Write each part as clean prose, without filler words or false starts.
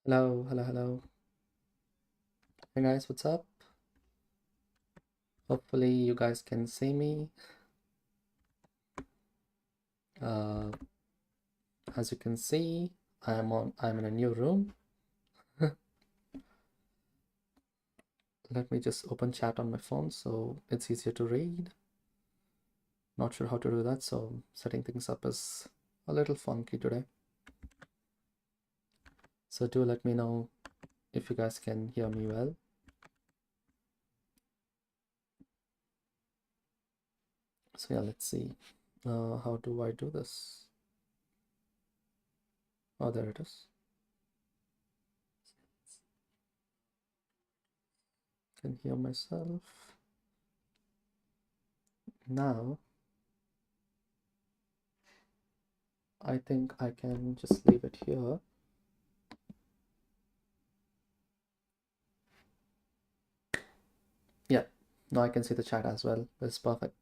Hello, hello, hello. Hey guys, what's up? Hopefully you guys can see me. Uh, as you can see, I'm in a new room. Let me just open chat on my phone so it's easier to read. Not sure how to do that, so setting things up is a little funky today. So do let me know if you guys can hear me well. So yeah, let's see. How do I do this? Oh, there it is. Can hear myself. Now, I think I can just leave it here. Yeah, now I can see the chat as well. That's perfect.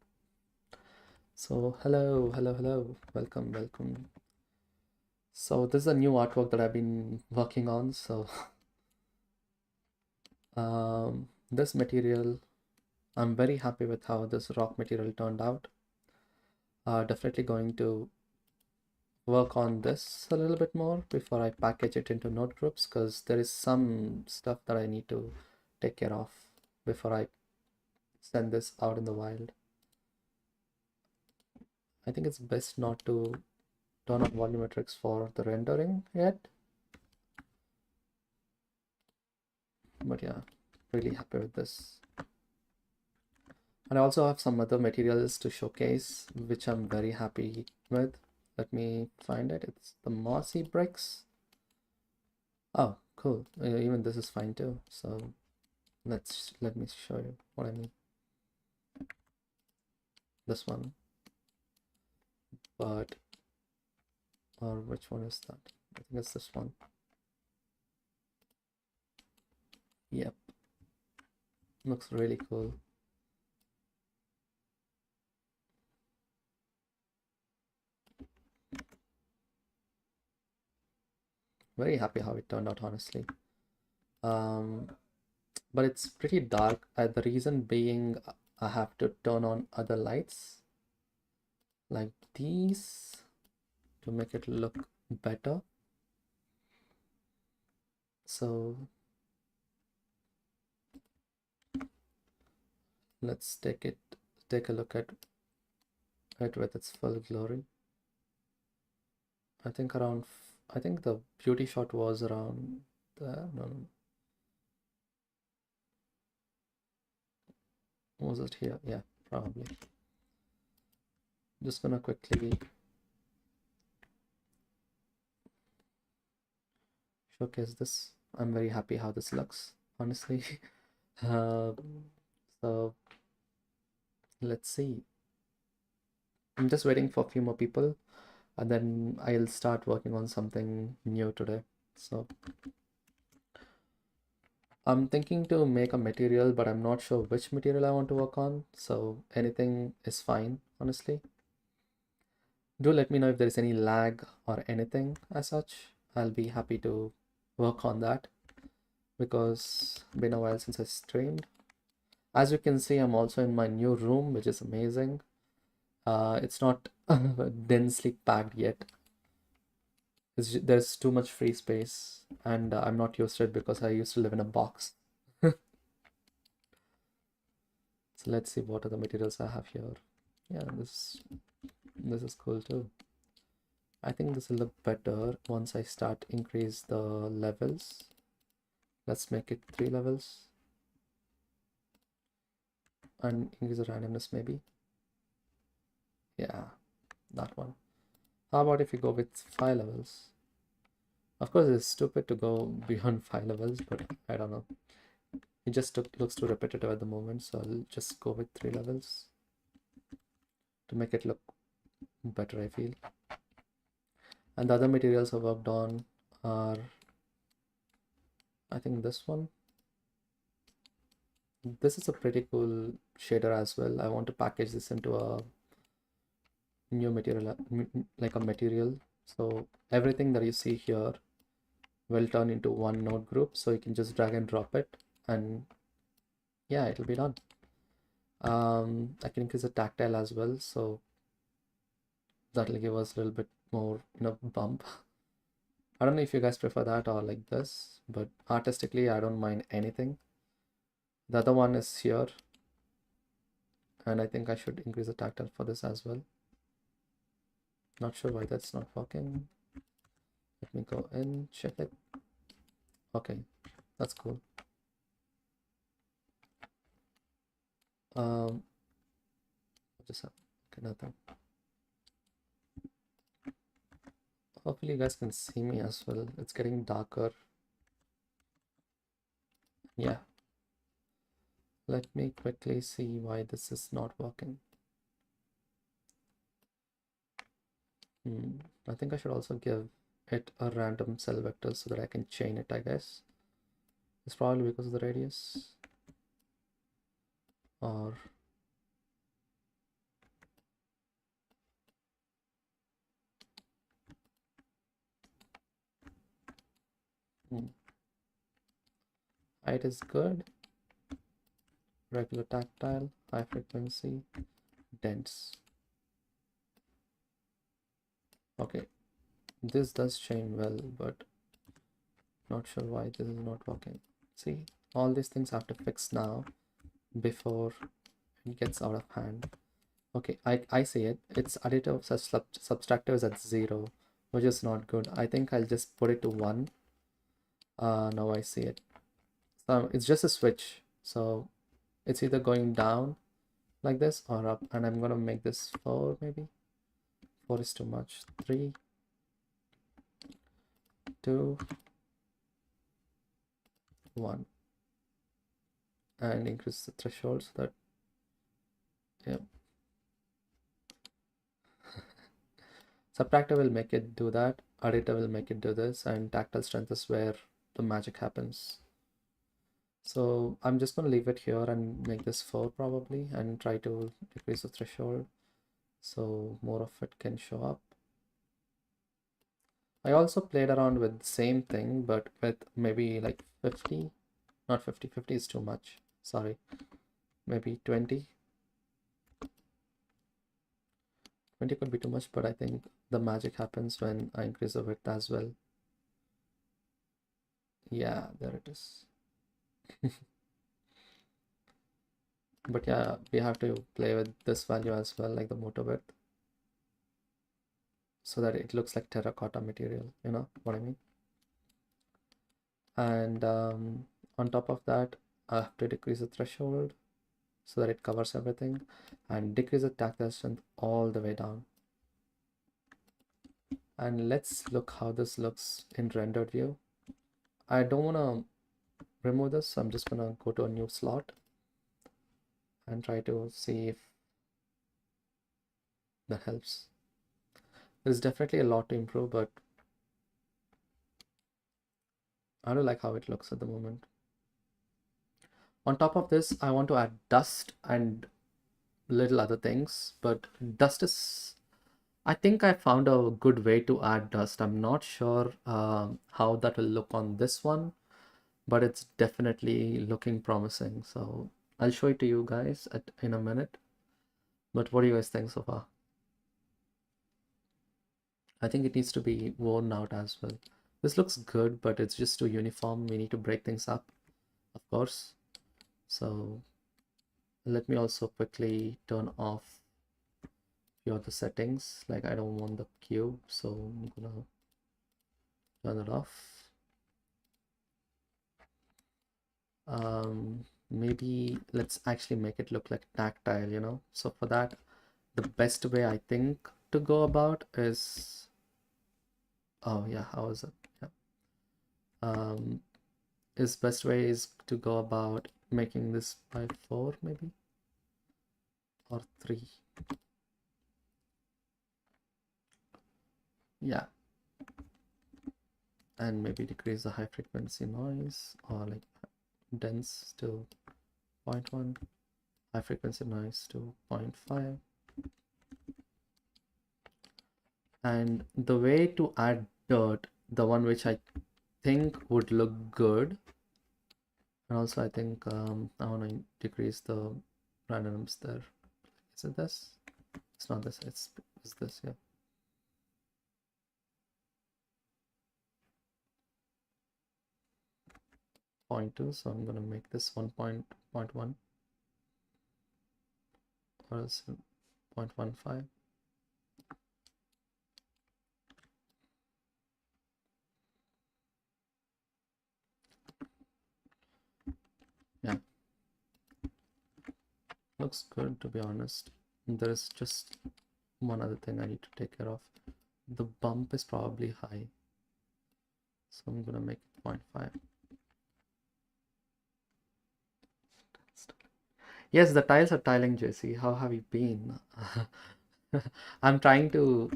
So hello, hello, hello. Welcome, welcome. So this is a new artwork that I've been working on. So this material, I'm very happy with how this rock material turned out. Definitely going to work on this a little bit more before I package it into node groups, because there is some stuff that I need to take care of before I send this out in the wild. I think it's best not to turn on volumetrics for the rendering yet. But yeah, really happy with this. And I also have some other materials to showcase, which I'm very happy with. Let me find it. It's the mossy bricks. Oh, cool. Even this is fine too. So let me show you what I mean. This one. But, or which one is that? I think it's this one. Yep. Looks really cool. Very happy how it turned out, honestly. But it's pretty dark. The reason being I have to turn on other lights like these to make it look better. So let's take a look at it with its full glory. I think the beauty shot was around there. No. Was it here? Yeah, probably. Just gonna quickly showcase this. I'm very happy how this looks, honestly. uh, so let's see. I'm just waiting for a few more people, and then I'll start working on something new today. So I'm thinking to make a material, but I'm not sure which material I want to work on. So anything is fine, honestly. Do let me know if there is any lag or anything as such. I'll be happy to work on that, because it's been a while since I streamed. As you can see, I'm also in my new room, which is amazing. It's not densely packed yet. There's too much free space, and I'm not used to it because I used to live in a box. So let's see what are the materials I have here. Yeah, this is cool too. I think this will look better once I start increase the levels. Let's make it 3 levels and increase the randomness maybe. Yeah, that one. How about if we go with 5 levels? Of course, it's stupid to go beyond 5 levels, but I don't know. It just looks too repetitive at the moment, so I'll just go with 3 levels to make it look better, I feel. And the other materials I worked on are, I think this one. This is a pretty cool shader as well. I want to package this into a new material, like a material. So everything that you see here will turn into one node group, so you can just drag and drop it, and yeah, it'll be done. I can increase the tactile as well, so that'll give us a little bit more, bump. I don't know if you guys prefer that or like this, but artistically, I don't mind anything. The other one is here, and I think I should increase the tactile for this as well. Not sure why that's not working. Let me go in, check it. Okay, that's cool. Just okay, nothing. Hopefully you guys can see me as well. It's getting darker. Yeah. Let me quickly see why this is not working. I think I should also give it a random cell vector so that I can chain it, I guess. It's probably because of the radius. Or height is good. Regular tactile, high frequency, dense. Okay, this does chain well, but not sure why this is not working. See, all these things I have to fix now before it gets out of hand. Okay, I see it. Its additive subtractive is at 0, which is not good. I think I'll just put it to 1. Now I see it. So it's just a switch. So it's either going down like this or up. And I'm gonna make this 4 maybe. 4 is too much. 3, 2, 1. And increase the threshold so that, yeah. Subtractor will make it do that, additor will make it do this, and tactile strength is where the magic happens. So I'm just going to leave it here and make this 4 probably, and try to decrease the threshold so more of it can show up. I also played around with the same thing, but with maybe like 50, not 50, 50 is too much, sorry, maybe 20. 20 could be too much, but I think the magic happens when I increase the width as well. Yeah, there it is. But yeah, we have to play with this value as well, like the motor width, so that it looks like terracotta material, you know what I mean? And on top of that, I have to decrease the threshold so that it covers everything, and decrease the tactile strength all the way down. And let's look how this looks in rendered view. I don't want to remove this, so I'm just gonna go to a new slot and try to see if that helps. There's definitely a lot to improve, but I don't like how it looks at the moment. On top of this, I want to add dust and little other things, but dust is, I think I found a good way to add dust. I'm not sure how that will look on this one, but it's definitely looking promising. So I'll show it to you guys in a minute. But what do you guys think so far? I think it needs to be worn out as well. This looks good, but it's just too uniform. We need to break things up, of course. So let me also quickly turn off few of the settings. Like I don't want the cube, so I'm gonna turn it off. Maybe let's actually make it look like tactile, you know? So for that, the best way I think to go about is, oh yeah, how is it? Yeah. Is best way is to go about making this by 4 maybe, or 3. Yeah. And maybe decrease the high frequency noise, or like dense to 0.1, high frequency noise to 0.5. And the way to add dirt, the one which I think would look good. And also I think I want to decrease the randomness there. Is it this? It's not this, it's this, yeah. 0.2, so I'm gonna make this 1.1 or else 0.15. Yeah, looks good to be honest. There is just one other thing I need to take care of. The bump is probably high, so I'm gonna make it 0.5. Yes, the tiles are tiling, JC. How have you been? I'm trying to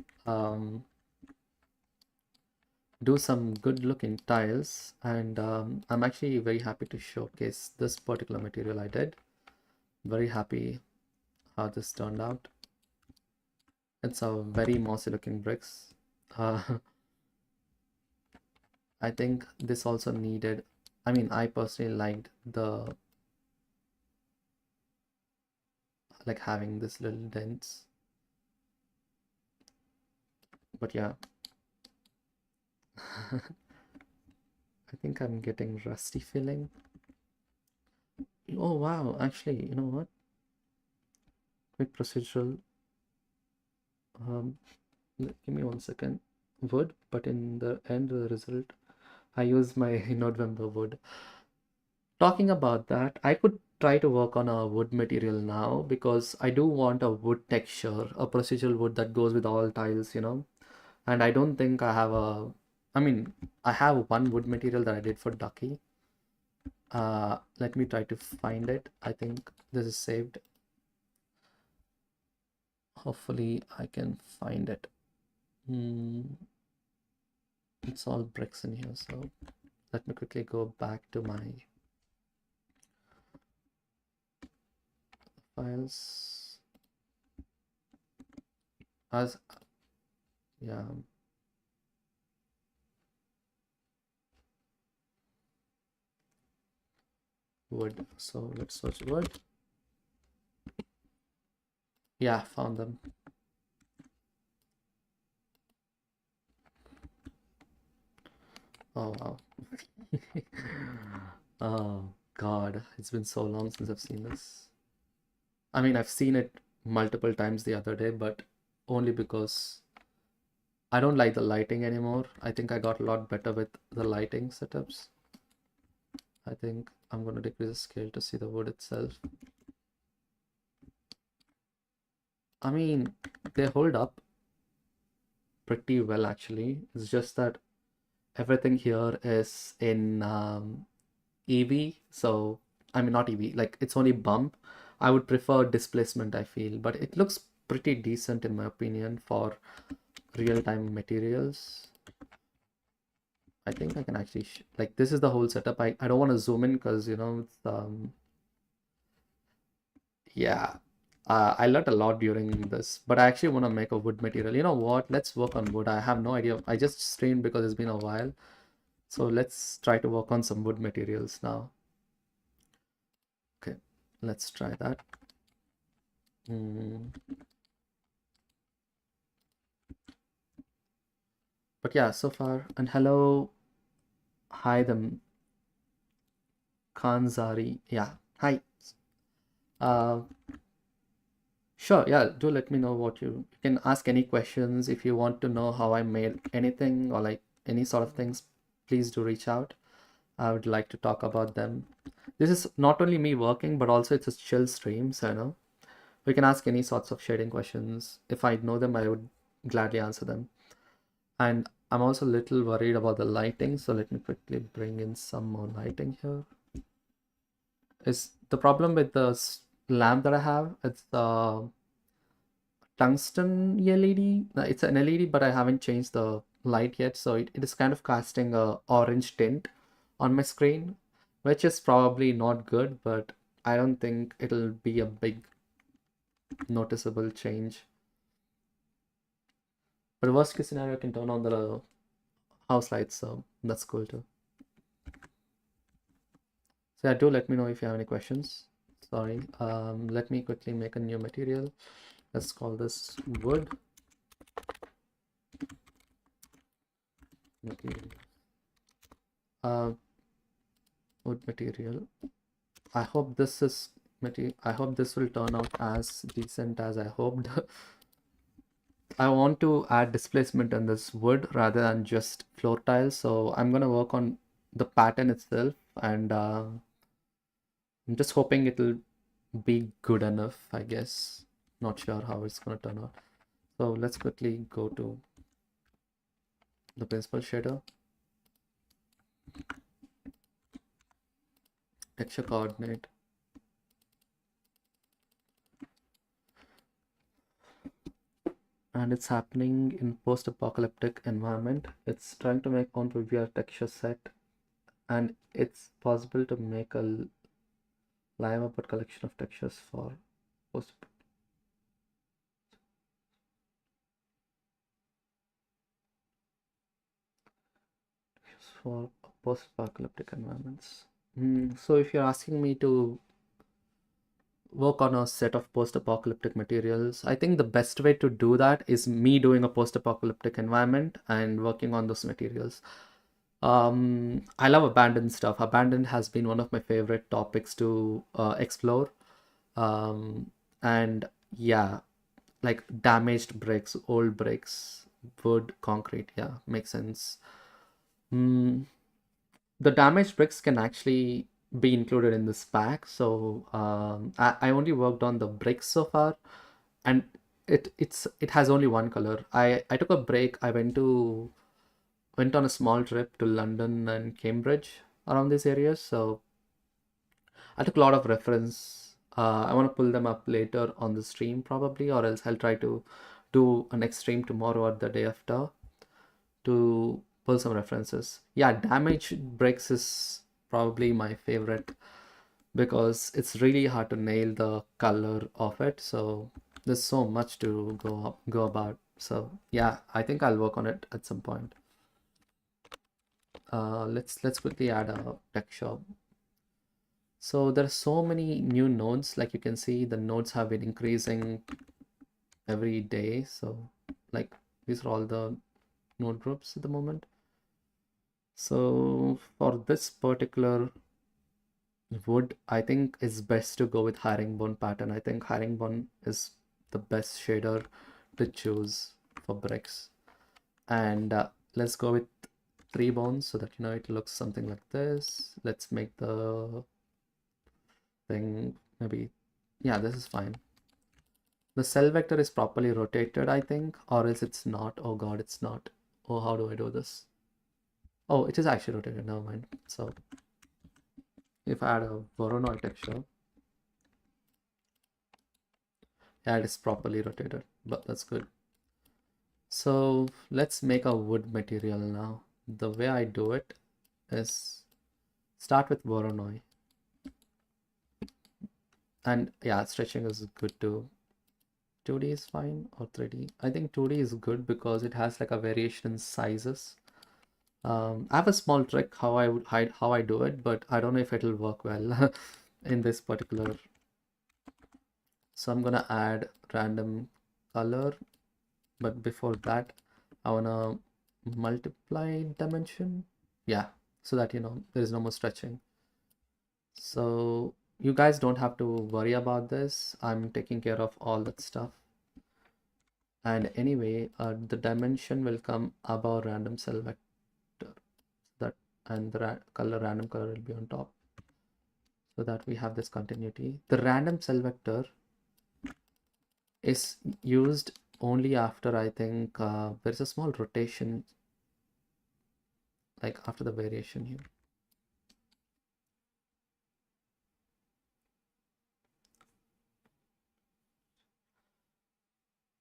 do some good looking tiles, and I'm actually very happy to showcase this particular material I did. Very happy how this turned out. It's a very mossy looking bricks. Uh, I think this also needed, I mean, I personally liked the like having this little dents, but yeah. I think I'm getting rusty feeling. Oh wow, actually, you know what? Quick procedural. Um, Give me 1 second. Wood, but in the end, the result, I use my November wood. Talking about that, I could try to work on a wood material now because I do want a wood texture, a procedural wood that goes with all tiles, you know. And I don't think I have a, I mean, I have one wood material that I did for Ducky. Let me try to find it. I think this is saved. Hopefully I can find it. It's all bricks in here, so let me quickly go back to my files. As yeah, wood. So let's search wood. Yeah, found them. Oh wow. Oh God, it's been so long since I've seen this. I mean, I've seen it multiple times the other day, but only because I don't like the lighting anymore. I think I got a lot better with the lighting setups. I think I'm going to decrease the scale to see the wood itself. I mean, they hold up pretty well actually. It's just that everything here is in EV. So, I mean, not EV, like it's only bump. I would prefer displacement, I feel, but it looks pretty decent in my opinion for real-time materials. I think I can actually like this is the whole setup. I don't want to zoom in because you know it's yeah. I learned a lot during this, but I actually want to make a wood material. You know what? Let's work on wood. I have no idea. I just streamed because it's been a while. So let's try to work on some wood materials now. Okay, let's try that. But yeah, so far. And hello. Hi, the Kanzari. Yeah, hi. Uh, Sure, yeah, do let me know what you can ask any questions if you want to know how I made anything or like any sort of things, please do reach out. I would like to talk about them. This is not only me working, but also it's a chill stream, so you know, we can ask any sorts of shading questions. If I know them, I would gladly answer them. And I'm also a little worried about the lighting, so let me quickly bring in some more lighting here. Is the problem with the lamp that I have, it's tungsten LED. It's an LED, but I haven't changed the light yet, so it is kind of casting a orange tint on my screen, which is probably not good, but I don't think it'll be a big noticeable change. But worst case scenario, I can turn on the house lights, so that's cool too. So yeah, do let me know if you have any questions. Sorry, let me quickly make a new material. Let's call this wood material. Uh, wood material. I hope this is I hope this will turn out as decent as I hoped. I want to add displacement in this wood rather than just floor tiles, so I'm gonna work on the pattern itself, and I'm just hoping it'll be good enough, I guess. Not sure how it's gonna turn out. So let's quickly go to the principal shader, texture coordinate, and it's happening in post-apocalyptic environment. It's trying to make on preview texture set, and it's possible to make a live output collection of textures for post for post-apocalyptic environments. So if you're asking me to work on a set of post-apocalyptic materials, I think the best way to do that is me doing a post-apocalyptic environment and working on those materials. I love abandoned stuff. Abandoned has been one of my favorite topics to explore. And yeah, like damaged bricks, old bricks, wood, concrete. Yeah, makes sense. Mm, the damaged bricks can actually be included in this pack. So I only worked on the bricks so far, and it has only one color. I took a break. I went on a small trip to London and Cambridge around these areas. So I took a lot of reference. I want to pull them up later on the stream probably, or else I'll try to do a next stream tomorrow or the day after to pull some references. Yeah, damage bricks is probably my favorite because it's really hard to nail the color of it. So there's so much to go about. So yeah, I think I'll work on it at some point. Let's quickly add a texture. So there are so many new nodes. Like you can see, the nodes have been increasing every day. So like these are all the node groups at the moment. So for this particular wood, I think it's best to go with herringbone pattern. I think herringbone is the best shader to choose for bricks. And let's go with 3 bones so that you know it looks something like this. Let's make the thing maybe, yeah, this is fine. The cell vector is properly rotated, I think, or else it's not. Oh god, it's not. Oh, how do I do this? Oh, it is actually rotated, never mind. So if I add a Voronoi texture, yeah, it is properly rotated, but that's good. So let's make a wood material now. The way I do it is start with Voronoi. And yeah, stretching is good too. 2D is fine, or 3D. I think 2D is good because it has like a variation in sizes. I have a small trick how I would hide how I do it, but I don't know if it'll work well in this particular. So I'm gonna add random color, but before that, I wanna multiply dimension. Yeah, so that you know there is no more stretching. So you guys don't have to worry about this. I'm taking care of all that stuff. And anyway, the dimension will come above random cell vector, that and the random color will be on top, so that we have this continuity. The random cell vector is used only after, I think, there's a small rotation, like after the variation here.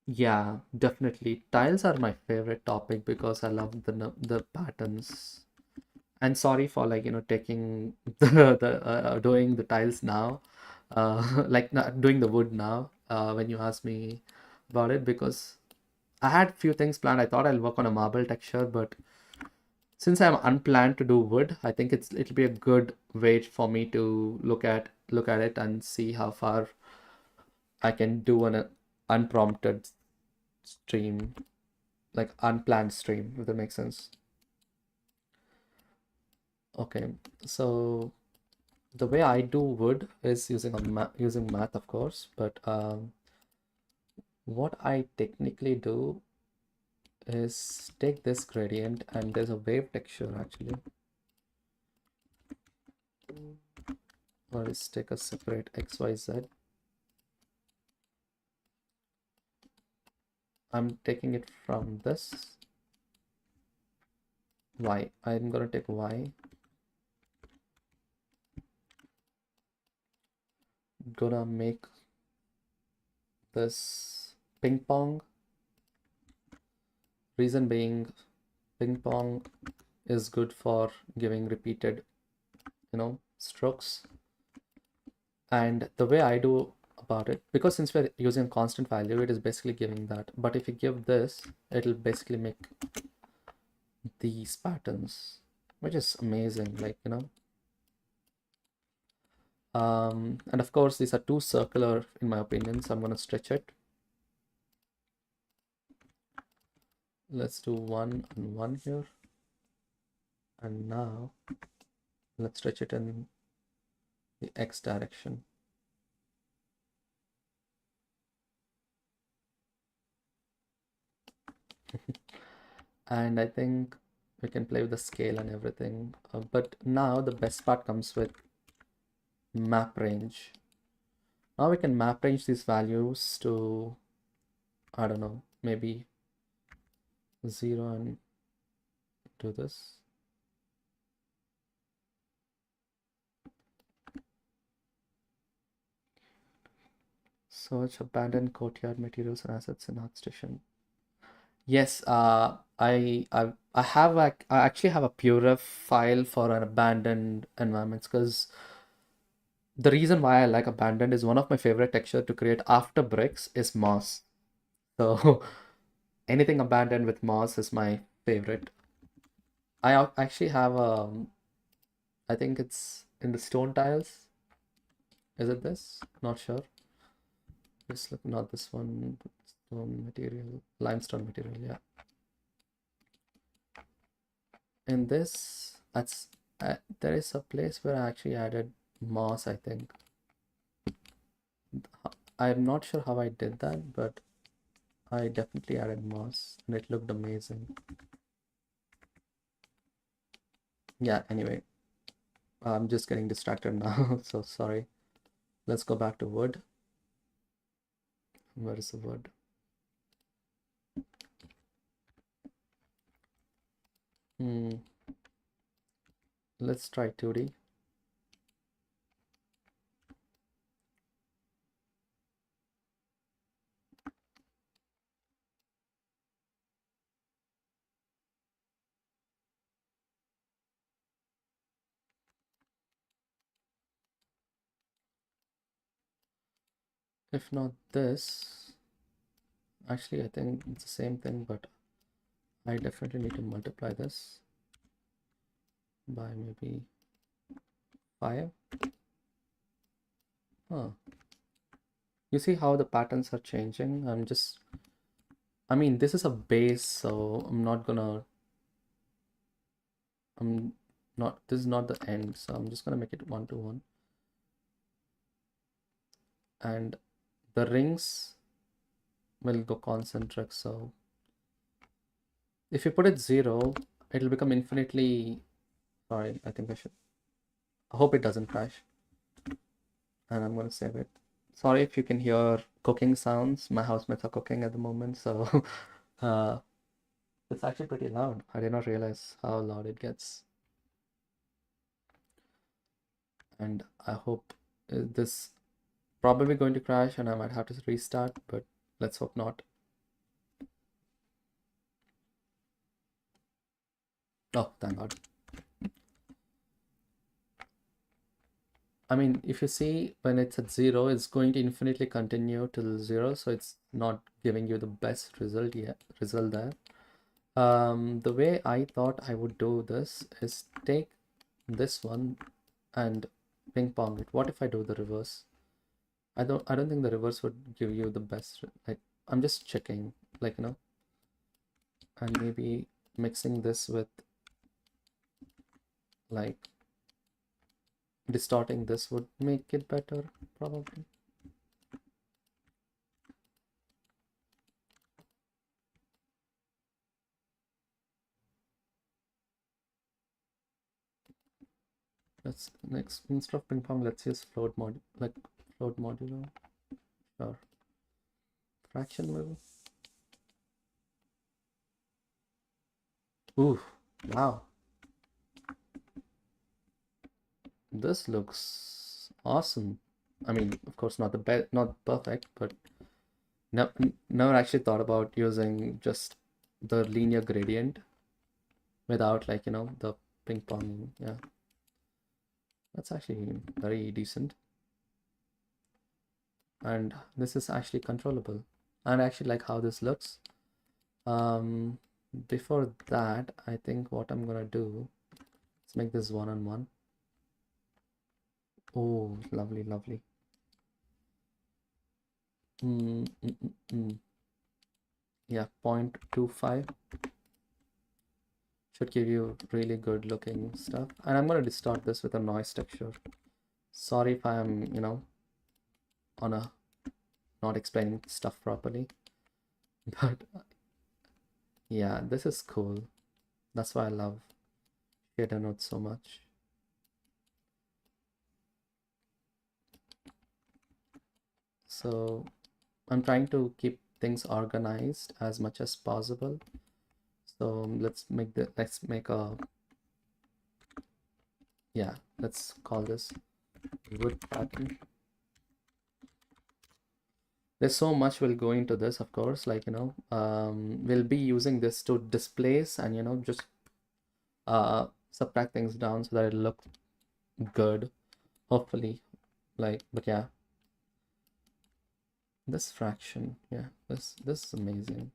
Yeah, definitely. Tiles are my favorite topic because I love the patterns. And sorry for like taking doing the tiles now, like not doing the wood now. When you asked me about it, because I had few things planned. I thought I'll work on a marble texture, but Since I'm unplanned to do wood, I think it'll be a good way for me to look at it and see how far I can do an unprompted stream, like unplanned stream, if that makes sense. Okay, so the way I do wood is using math, of course, but what I technically do is take this gradient, and there's a wave texture actually, or is take a separate XYZ. I'm taking it from this Y. I'm gonna take Y, gonna make this ping pong. Reason being, ping pong is good for giving repeated, strokes. And the way I do about it, because since we're using constant value, it is basically giving that. But if you give this, it'll basically make these patterns, which is amazing, and of course these are too circular in my opinion, so I'm going to stretch it. Let's do 1 and 1 here, and now let's stretch it in the X direction. And I think we can play with the scale and everything, but now the best part comes with map range. Now we can map range these values to, I don't know, maybe 0 and do this. Search abandoned courtyard materials and assets in ArtStation. Yes, I actually have a puref file for an abandoned environments, because the reason why I like abandoned is one of my favorite texture to create after bricks is moss. So anything abandoned with moss is my favorite. I actually have I think it's in the stone tiles. Is it this? Not sure. Just look, not this one. Stone material, limestone material, yeah. In this, there is a place where I actually added moss, I think. I'm not sure how I did that, but I definitely added moss and it looked amazing. Yeah, anyway, I'm just getting distracted now, so sorry. Let's go back to wood. Where is the wood? Let's try 2D. If not this, actually I think it's the same thing, but I definitely need to multiply this by maybe 5. Huh. You see how the patterns are changing? I mean, this is a base, so this is not the end, so I'm just gonna make it 1 to 1. And the rings will go concentric, so if you put it 0, it'll become infinitely, sorry, I think I hope it doesn't crash. And I'm gonna save it. Sorry if you can hear cooking sounds. My housemates are cooking at the moment, so it's actually pretty loud. I did not realize how loud it gets. And I hope this probably going to crash and I might have to restart, but let's hope not. Oh, thank God. I mean, if you see when it's at 0, it's going to infinitely continue till 0, so it's not giving you the best result there. The way I thought I would do this is take this one and ping pong it. What if I do the reverse? I don't think the reverse would give you the best. Like, I'm just checking, like, and maybe mixing this with, like, distorting this would make it better, probably. Let's next, instead of ping pong, let's use float modular. Sure. Fraction maybe. Ooh, wow. This looks awesome. I mean, of course, not the best, not perfect, but never actually thought about using just the linear gradient without, like, the ping pong. Yeah, that's actually very decent. And this is actually controllable. And I actually like how this looks. Before that, I think what I'm gonna do, let's make this one-on-one. Oh, lovely, lovely. Yeah, 0.25 should give you really good looking stuff. And I'm gonna distort this with a noise texture. Sorry if I'm, on a not explaining stuff properly, but yeah, this is cool. That's why I love shader nodes so much. So I'm trying to keep things organized as much as possible. So let's make a, yeah, let's call this wood pattern. There's so much will go into this, of course, like, we'll be using this to displace and, just subtract things down so that it'll look good, hopefully. Like, but yeah, this fraction, yeah, this is amazing.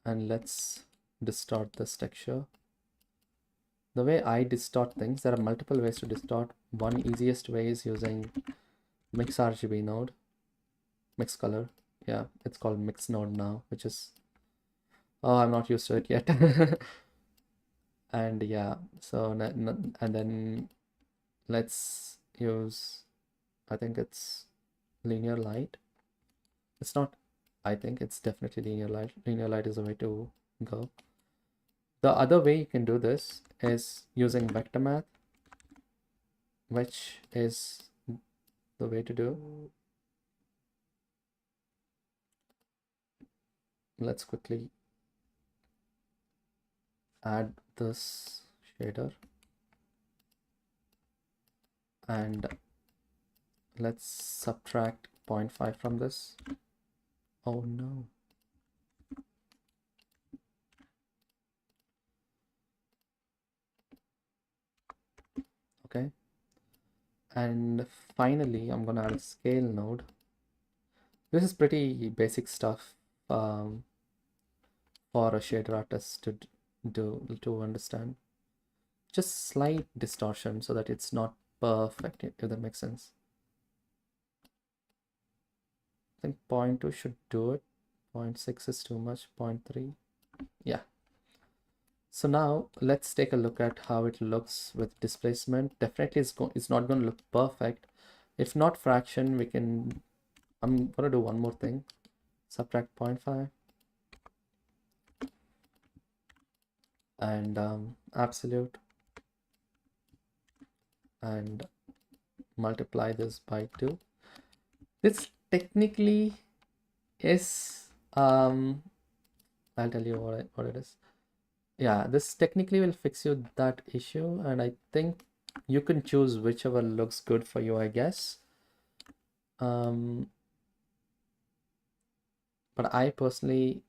And let's distort this texture. The way I distort things, there are multiple ways to distort. One easiest way is using mix RGB node, mix color. Yeah, it's called mix node now, which is, oh, I'm not used to it yet. And yeah, so and then let's use, I think it's linear light. It's not, I think it's definitely linear light. Linear light is the way to go. The other way you can do this is using vector math, which is the way to do. Let's quickly add this shader and let's subtract 0.5 from this. Oh no. Okay. And finally, I'm gonna add a scale node. This is pretty basic stuff for a shader artist to do, to understand. Just slight distortion so that it's not perfect, if that makes sense. I think 0.2 should do it. 0.6 is too much. 0.3. Yeah. So now let's take a look at how it looks with displacement. Definitely it's not going to look perfect. If not fraction, I'm going to do one more thing. Subtract 0.5 and absolute, and multiply this by 2. This technically is, I'll tell you what it is. Yeah, this technically will fix you that issue, and I think you can choose whichever looks good for you, I guess. But I personally,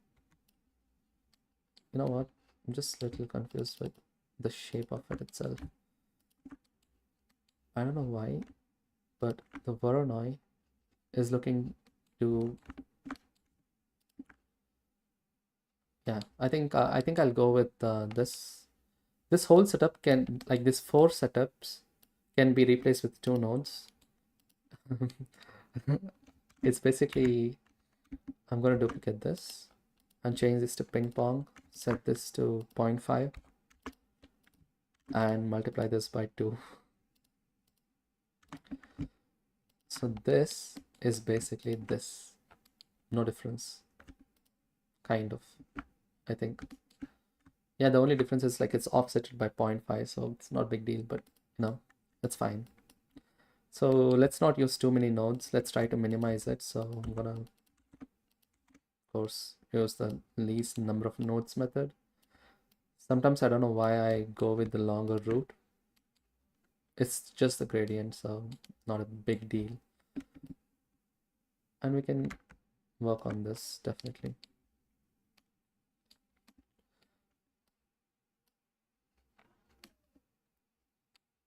you know what, I'm just a little confused with the shape of it itself. I don't know why, but the Voronoi is looking to Yeah, I think I'll go with this. This whole setup can, like, this four setups can be replaced with two nodes. It's basically, I'm going to duplicate this and change this to ping pong, set this to 0.5 and multiply this by 2. So this is basically this, no difference, kind of, I think. Yeah, the only difference is like it's offsetted by 0.5, so it's not a big deal, but no, it's fine. So let's not use too many nodes. Let's try to minimize it. So I'm gonna, of course, use the least number of nodes method. Sometimes I don't know why I go with the longer route. It's just the gradient, so not a big deal. And we can work on this definitely.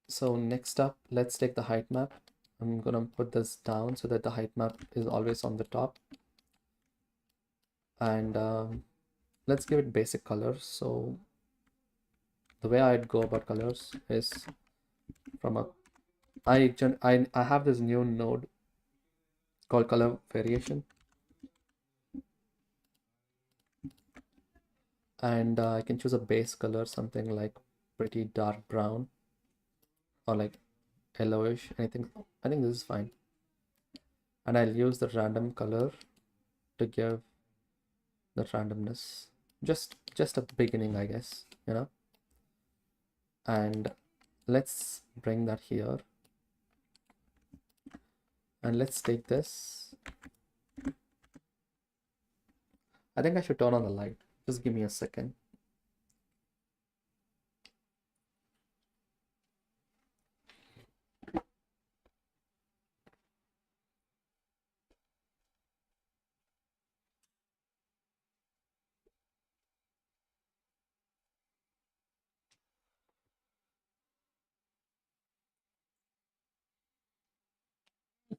So next up, let's take the height map. I'm gonna put this down so that the height map is always on the top. And let's give it basic colors. So the way I'd go about colors is from a, I have this new node called color variation. And I can choose a base color, something like pretty dark brown or like yellowish, anything. I think this is fine. And I'll use the random color to give the randomness. Just a beginning, I guess, you know. And let's bring that here. And let's take this. I think I should turn on the light. Just give me a second.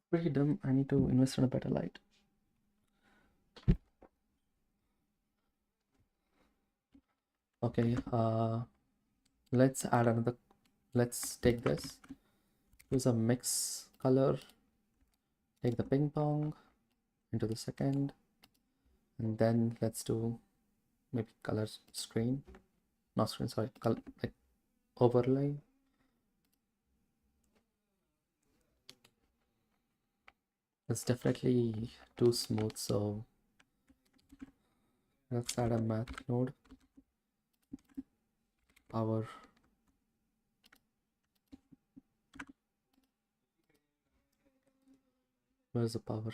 Pretty dumb. I need to invest in a better light. Okay, let's add another. Let's take this. Use a mix color. Take the ping pong into the second. And then let's do maybe color screen. Not screen, sorry. Color, like overlay. It's definitely too smooth, so let's add a math node. Power. Where's the power?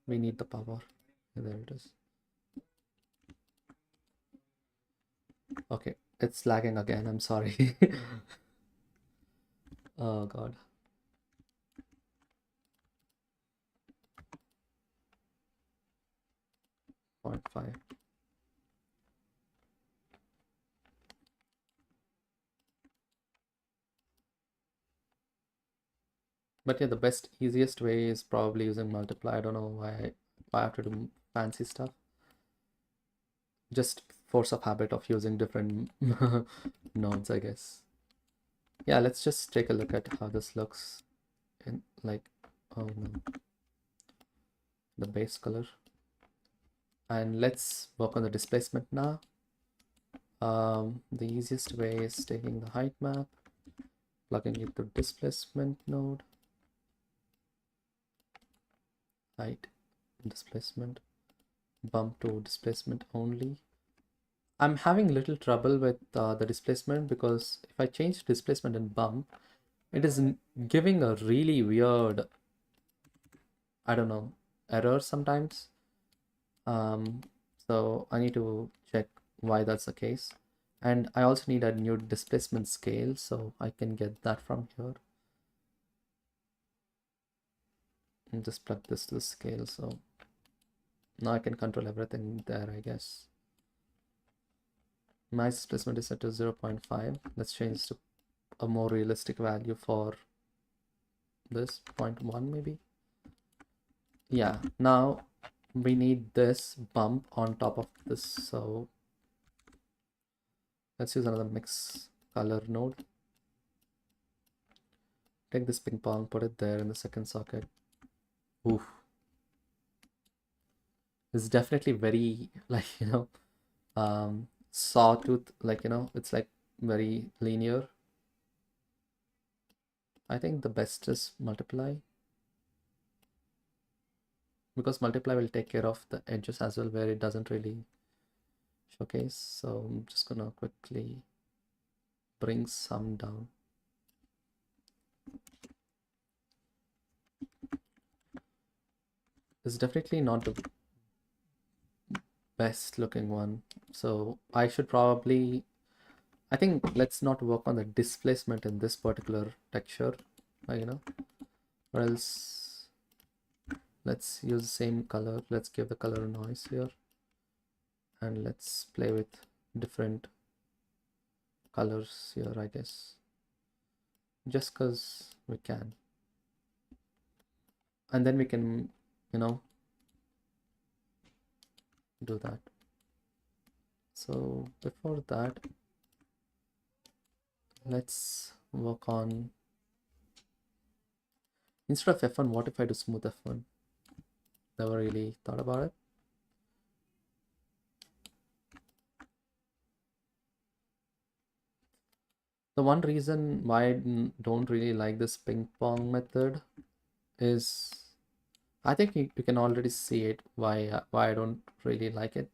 We need the power. There it is. Okay, it's lagging again. I'm sorry. Oh god. Point 0.5. But yeah, the best, easiest way is probably using multiply. I don't know why I have to do fancy stuff. Just force of habit of using different nodes, I guess. Yeah, let's just take a look at how this looks in, like, oh no, the base color. And let's work on the displacement now. The easiest way is taking the height map, plugging it to displacement node, height, displacement, bump to displacement only. I'm having little trouble with the displacement because if I change displacement and bump, it is giving a really weird, I don't know, error sometimes. So I need to check why that's the case. And I also need a new displacement scale, so I can get that from here. And just plug this to the scale, so now I can control everything there, I guess. My displacement is set to 0.5. Let's change to a more realistic value for this 0.1 maybe. Yeah, now we need this bump on top of this, so Let's use another mix color node. Take this ping pong, put it there in the second socket. Oof. It's definitely very like, sawtooth, like, it's like very linear. I think the best is multiply, because multiply will take care of the edges as well where it doesn't really showcase. So I'm just gonna quickly bring some down. It's definitely not the best looking one, so I should probably, I think let's not work on the displacement in this particular texture, or else let's use the same color. Let's give the color noise here, and let's play with different colors here, I guess, just because we can. And then we can, do that. So before that, let's work on, instead of F1, what if I do smooth F1? Never really thought about it. The one reason why I don't really like this ping pong method is, I think you can already see it, why I don't really like it.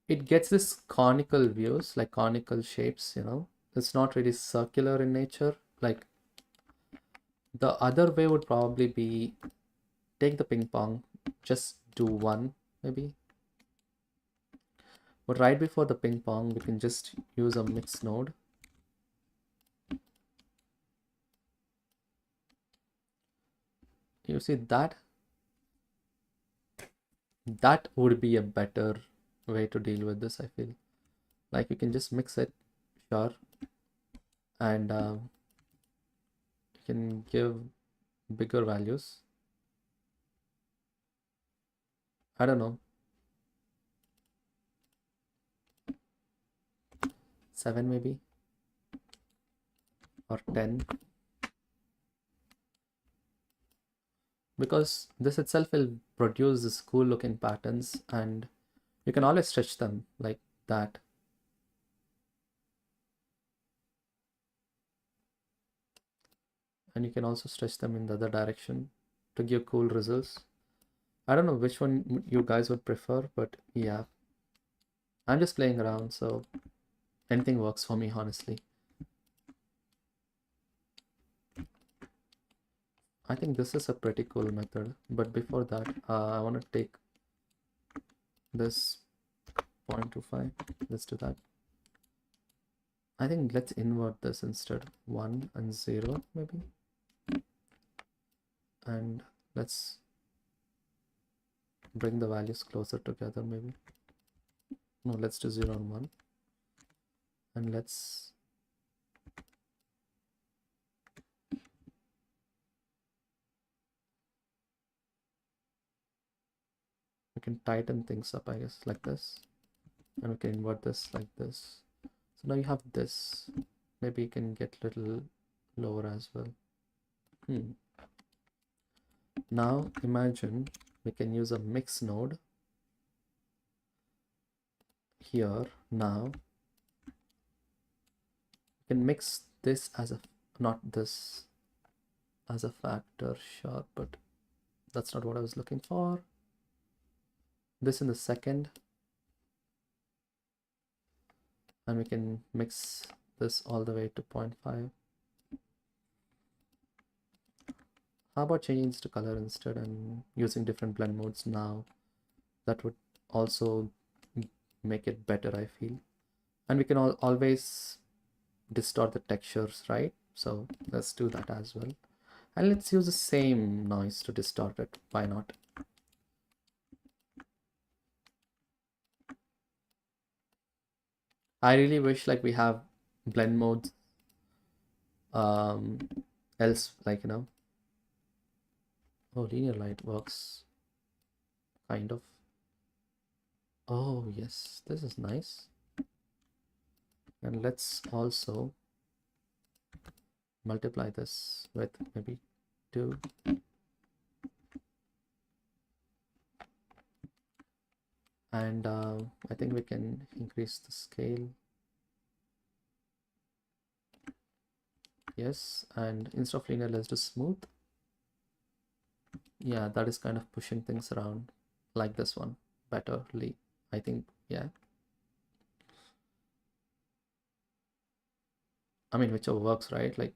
It gets this conical views, like conical shapes, It's not really circular in nature. Like, the other way would probably be take the ping pong, just do one maybe. But right before the ping pong, we can just use a mix node. You see that? That would be a better way to deal with this, I feel. Like, you can just mix it, sure, and you can give bigger values. I don't know, 7 maybe, or 10, because this itself will produce this cool looking patterns, and you can always stretch them like that. And you can also stretch them in the other direction to give cool results. I don't know which one you guys would prefer, but yeah, I'm just playing around, so anything works for me, honestly. I think this is a pretty cool method, but before that, I want to take this 0.25. Let's do that. I think let's invert this instead. 1 and 0 maybe. And let's bring the values closer together maybe. No, let's do 0 and 1. And let's we can tighten things up, I guess, like this. And we can invert this like this. So now you have this. Maybe you can get a little lower as well. Now imagine we can use a mix node here. Now we can mix this as a, not this as a factor, sure, but that's not what I was looking for. This in the second, and we can mix this all the way to 0.5. How about changing this to color instead and using different blend modes now? That would also make it better, I feel. And we can always distort the textures, right? So let's do that as well. And let's use the same noise to distort it. Why not? I really wish like we have blend modes else, like, oh, linear light works kind of. Oh yes, this is nice. And let's also multiply this with maybe 2. And I think we can increase the scale. Yes, and instead of linear, let's do smooth. Yeah, that is kind of pushing things around like this one betterly, I think. Yeah, I mean, whichever works, right? Like,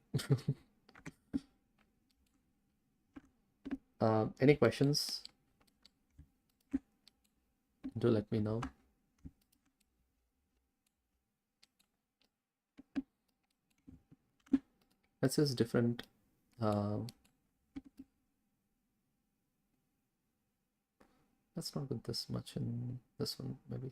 any questions? Do let me know. Let's use different. Let's not put this much in this one, maybe.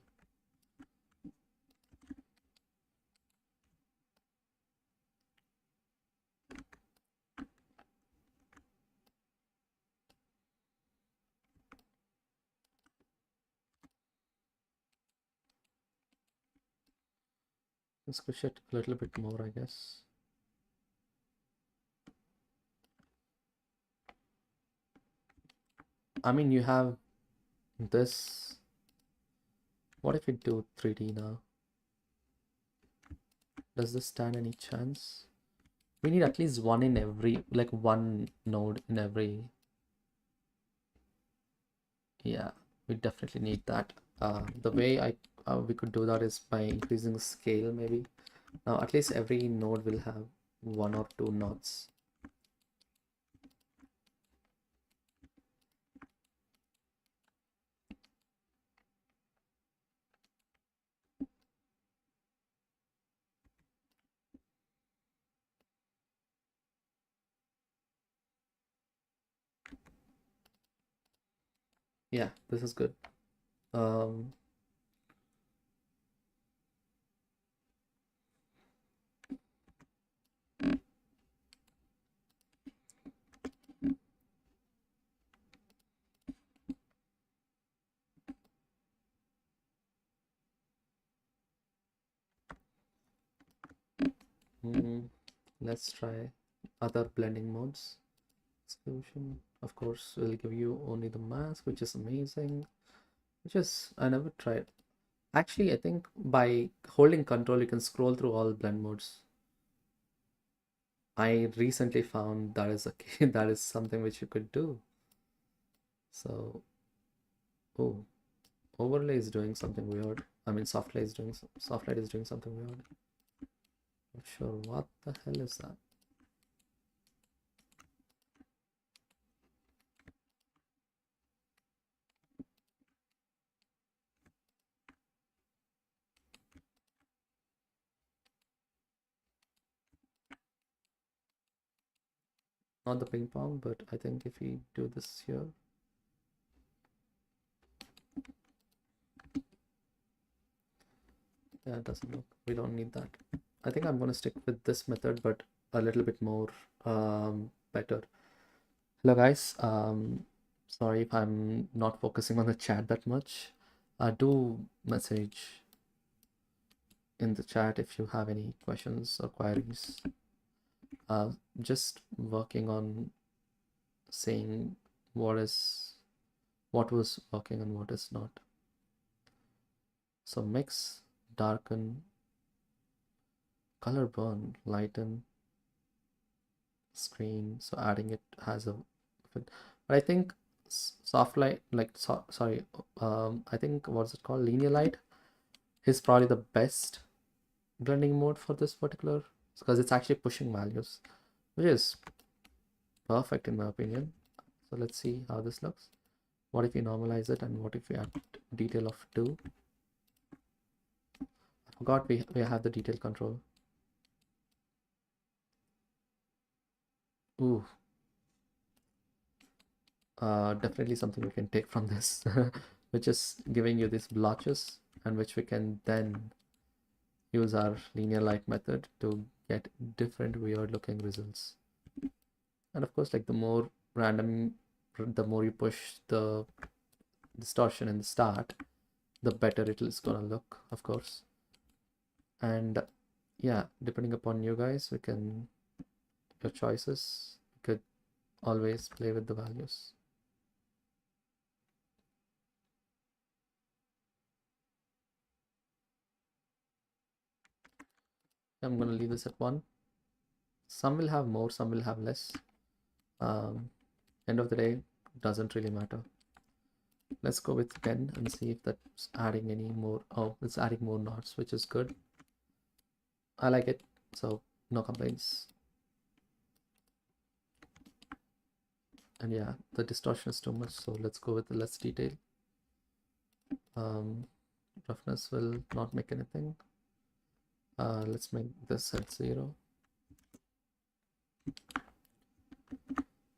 Let's push it a little bit more, I guess. I mean, you have this. What if we do 3D now? Does this stand any chance? We need at least one in every, like one node in every. Yeah, we definitely need that. The way we could do that is by increasing the scale, maybe. Now, at least every node will have 1 or 2 nodes. Yeah, this is good. Um, let's try other blending modes. Exclusion, of course, will give you only the mask, which is amazing. Which is, I never tried. Actually, I think by holding control, you can scroll through all blend modes. I recently found that is that is something which you could do. So, oh, overlay is doing something weird. I mean, softlight is doing something weird. Not sure what the hell is that. Not the ping pong, but I think if we do this here, yeah, it doesn't look. We don't need that. I think I'm gonna stick with this method, but a little bit more better. Hello guys. Sorry if I'm not focusing on the chat that much. Do message in the chat if you have any questions or queries. Just working on saying what was working and what is not. So mix, darken, color burn, lighten, screen. So adding it has a, but I think soft light, like sorry, I think what's it called, linear light is probably the best blending mode for this particular, because it's actually pushing values, which is perfect in my opinion. So let's see how this looks. What if we normalize it, and what if we add detail of 2? I forgot we have the detail control. Ooh, definitely something we can take from this, which is giving you these blotches, and which we can then use our linear light method to get different weird looking results. And of course, like the more random, the more you push the distortion in the start, the better it is gonna look, of course. And yeah, depending upon you guys, we can, your choices, you could always play with the values. I'm gonna leave this at 1. Some will have more, some will have less. End of the day, doesn't really matter. Let's go with 10 and see if that's adding any more. Oh, it's adding more knots, which is good. I like it, so no complaints. And yeah, the distortion is too much, so let's go with the less detail. Roughness will not make anything. Let's make this at 0.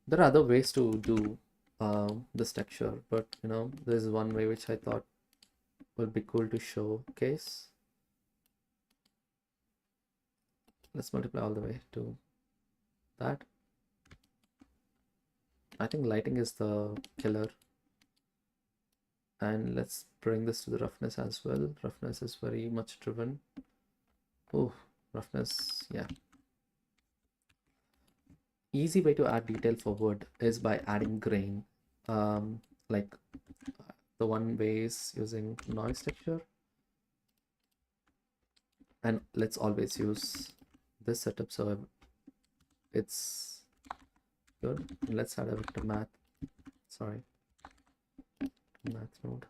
There are other ways to do this texture, but you know, there's one way which I thought would be cool to showcase. Let's multiply all the way to that. I think lighting is the killer. And let's bring this to the roughness as well. Roughness is very much driven. Oh, roughness, yeah. Easy way to add detail for wood is by adding grain. Like the one way is using noise texture. And let's always use this setup so it's good. Let's add a vector math. Sorry, math node.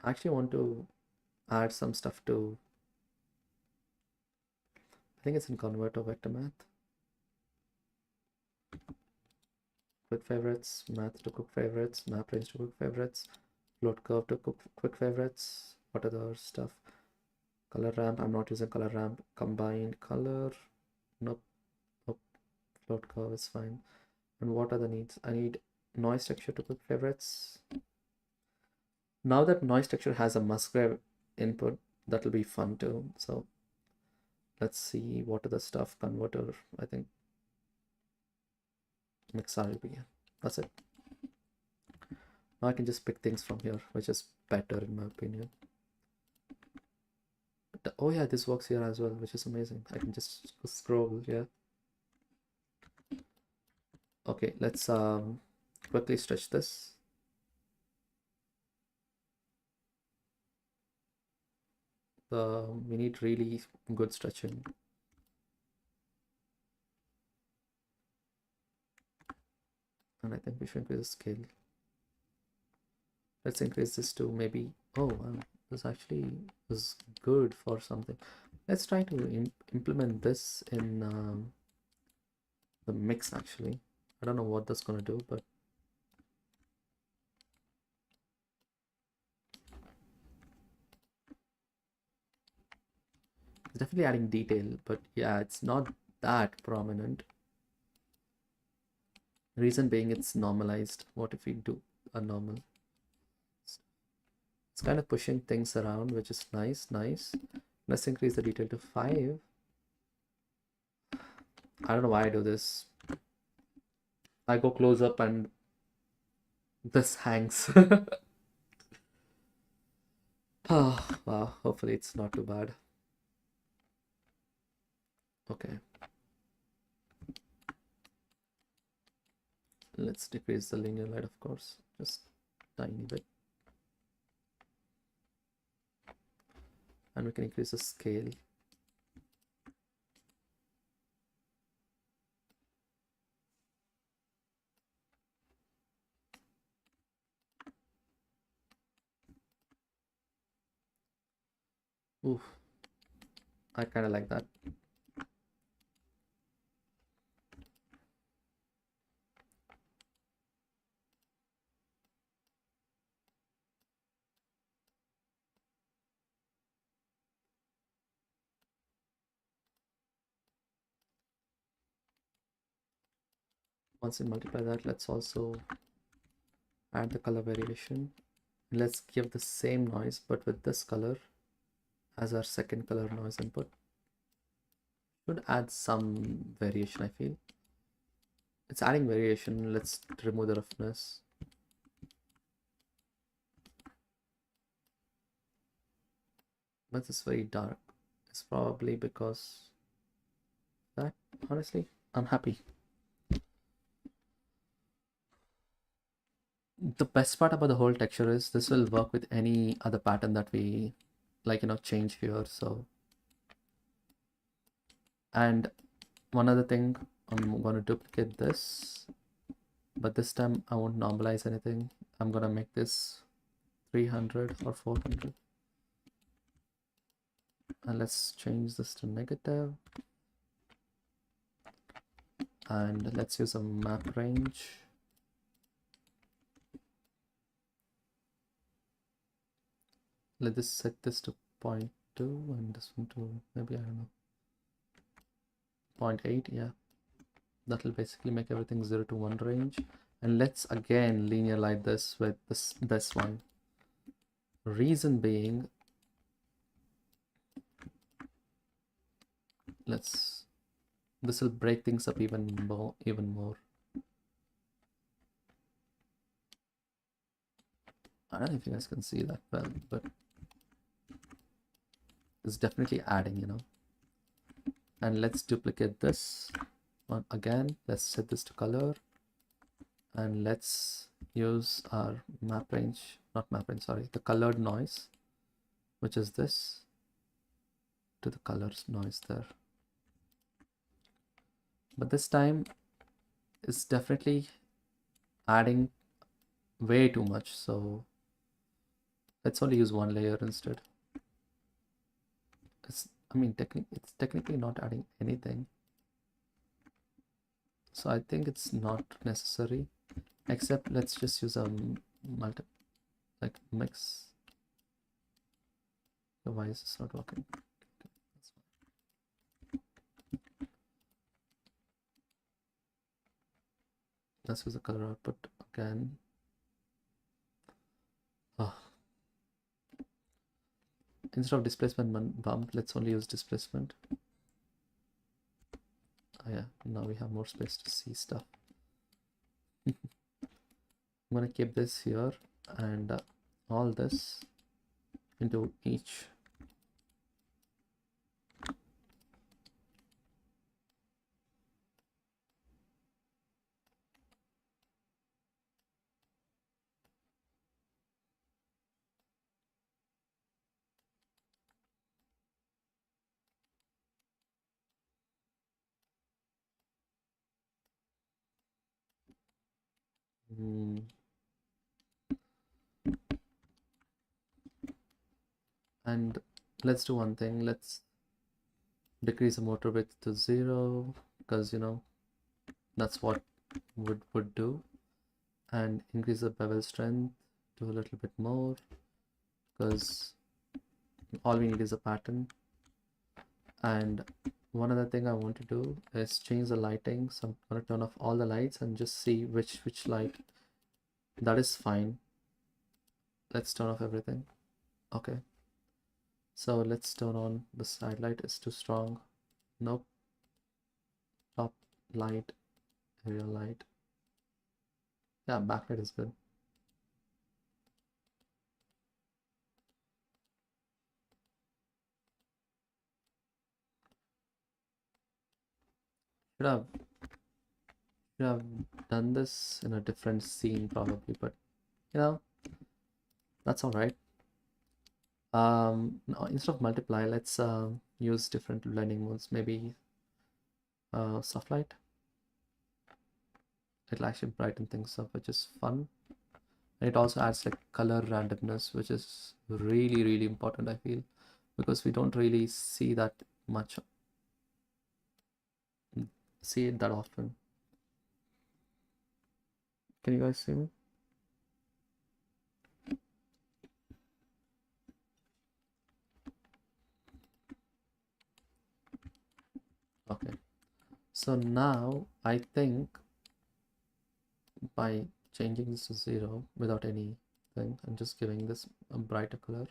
I actually want to add some stuff to, I think it's in converter vector math. Quick favorites, math to quick favorites, map range to quick favorites, float curve to quick favorites. What other stuff? Color ramp, I'm not using color ramp. Combined color, nope, nope. Float curve is fine. And what are the needs? I need noise texture to quick favorites. Now that noise texture has a Musgrave input, that'll be fun too. So let's see what are the stuff. Converter, I think MixRLB. That's it. Now I can just pick things from here, which is better in my opinion. But, oh yeah, this works here as well, which is amazing. I can just scroll, yeah. Okay, let's quickly stretch this. We need really good stretching. And I think we should increase the scale. Let's increase this to maybe, oh wow, this actually is good for something. Let's try to implement this in the mix actually. I don't know what that's gonna do, but it's definitely adding detail, but yeah, it's not that prominent. Reason being it's normalized. What if we do a normal? It's kind of pushing things around, which is nice. Let's increase the detail to 5. I don't know why I do this. I go close up and this hangs. Oh, wow, hopefully it's not too bad. Okay. Let's decrease the linear light, of course, just tiny bit. And we can increase the scale. Oof, I kind of like that. Once we multiply that, let's also add the color variation. Let's give the same noise, but with this color as our second color noise input. Should add some variation, I feel. It's adding variation. Let's remove the roughness. But it's very dark. It's probably because honestly, I'm happy. The best part about the whole texture is this will work with any other pattern that we like, change here. So, and one other thing, I'm going to duplicate this, but this time I won't normalize anything. I'm going to make this 300 or 400. And let's change this to negative. And let's use a map range. Let us set this to 0.2 and this one to maybe, I don't know, 0.8. Yeah, that'll basically make everything 0 to 1 range. And let's again linearize this with this one. Reason being, this will break things up even more. I don't know if you guys can see that well, but it's definitely adding. And let's duplicate this one again. Let's set this to color, and let's use our map range, not map range, sorry, the colored noise, which is this, to the colors noise there. But this time it's definitely adding way too much, so let's only use one layer instead. It's technically not adding anything, so I think it's not necessary, except let's just use a mix. Why is this not working? Let's use the color output again. Oh. Instead of displacement bump, let's only use displacement. Oh yeah, now we have more space to see stuff. I'm gonna keep this here and all this into each. And let's do one thing. Let's decrease the motor width to 0, because that's what would do, and increase the bevel strength to a little bit more, because all we need is a pattern. And one other thing I want to do is change the lighting, so I'm going to turn off all the lights and just see which light. That is fine. Let's turn off everything. Okay, so let's turn on the side light. Is too strong. Nope. Top light, area light. Yeah, backlight is good. Should have done this in a different scene probably, but that's all right. No, instead of multiply, let's use different blending modes. Maybe soft light. It'll actually brighten things up, which is fun. And it also adds like color randomness, which is really important, I feel, because we don't really see it that often. Can you guys see me? Okay, so now I think by changing this to 0 without anything and just giving this a brighter color,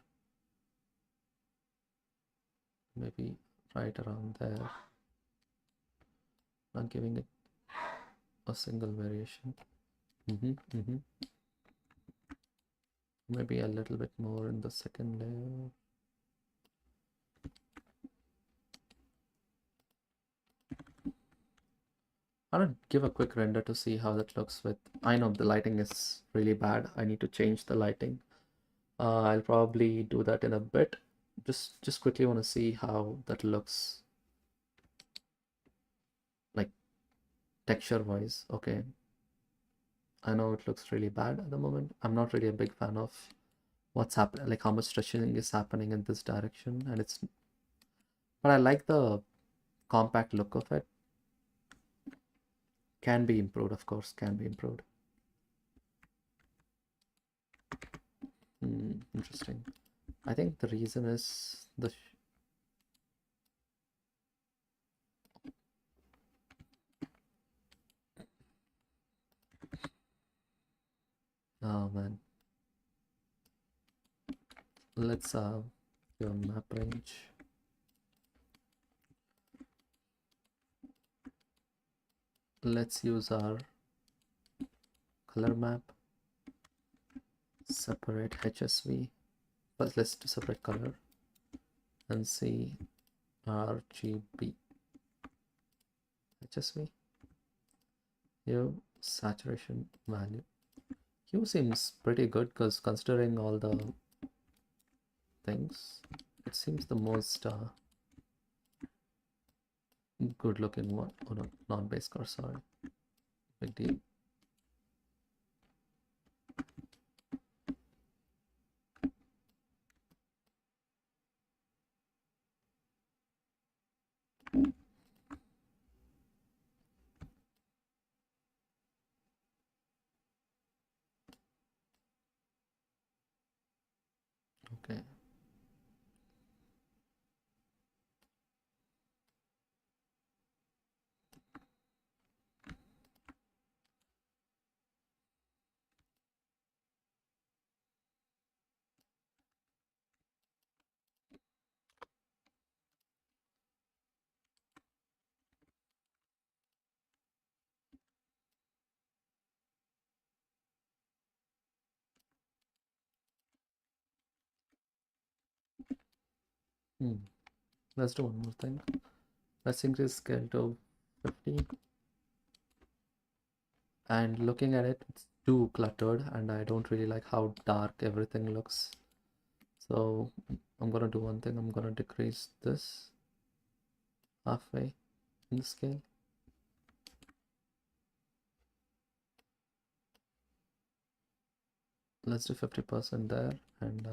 maybe right around there, not giving it a single variation. Maybe a little bit more in the second layer. I don't give a quick render to see how that looks with. I know the lighting is really bad. I need to change the lighting. I'll probably do that in a bit. Just quickly want to see how that looks like texture wise. Okay. I know it looks really bad at the moment. I'm not really a big fan of what's happening, like how much stretching is happening in this direction, and it's, but I like the compact look of it. Can be improved, of course, can be improved. Interesting. I think the reason is the oh man, let's do a map range. Let's use our color map, separate HSV, but let's do separate color and see RGB HSV. Hue, saturation value. Hue seems pretty good because considering all the things, it seems the most good looking one. Oh no, non-base color, sorry. Big deal. Okay. Let's do one more thing. Let's increase scale to 50. And looking at it, it's too cluttered and I don't really like how dark everything looks. So I'm gonna do one thing. I'm gonna decrease this halfway in the scale. Let's do 50% there, and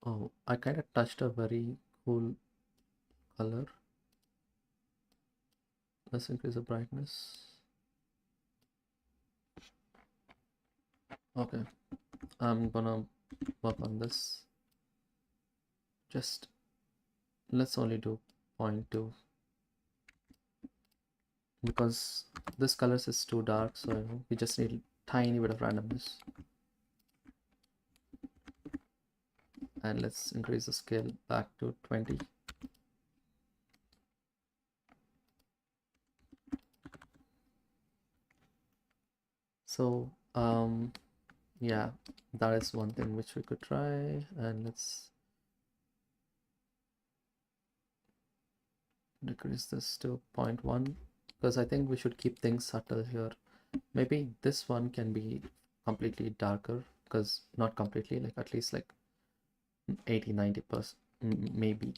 oh, I kind of touched a very cool color. Let's increase the brightness. Okay, I'm gonna work on this. Just let's only do 0.2 because this color is too dark, so we just need a tiny bit of randomness. And let's increase the scale back to 20. So yeah, that is one thing which we could try. And let's decrease this to 0.1 because I think we should keep things subtle here. Maybe this one can be completely darker, because not completely, like at least like 80-90%, maybe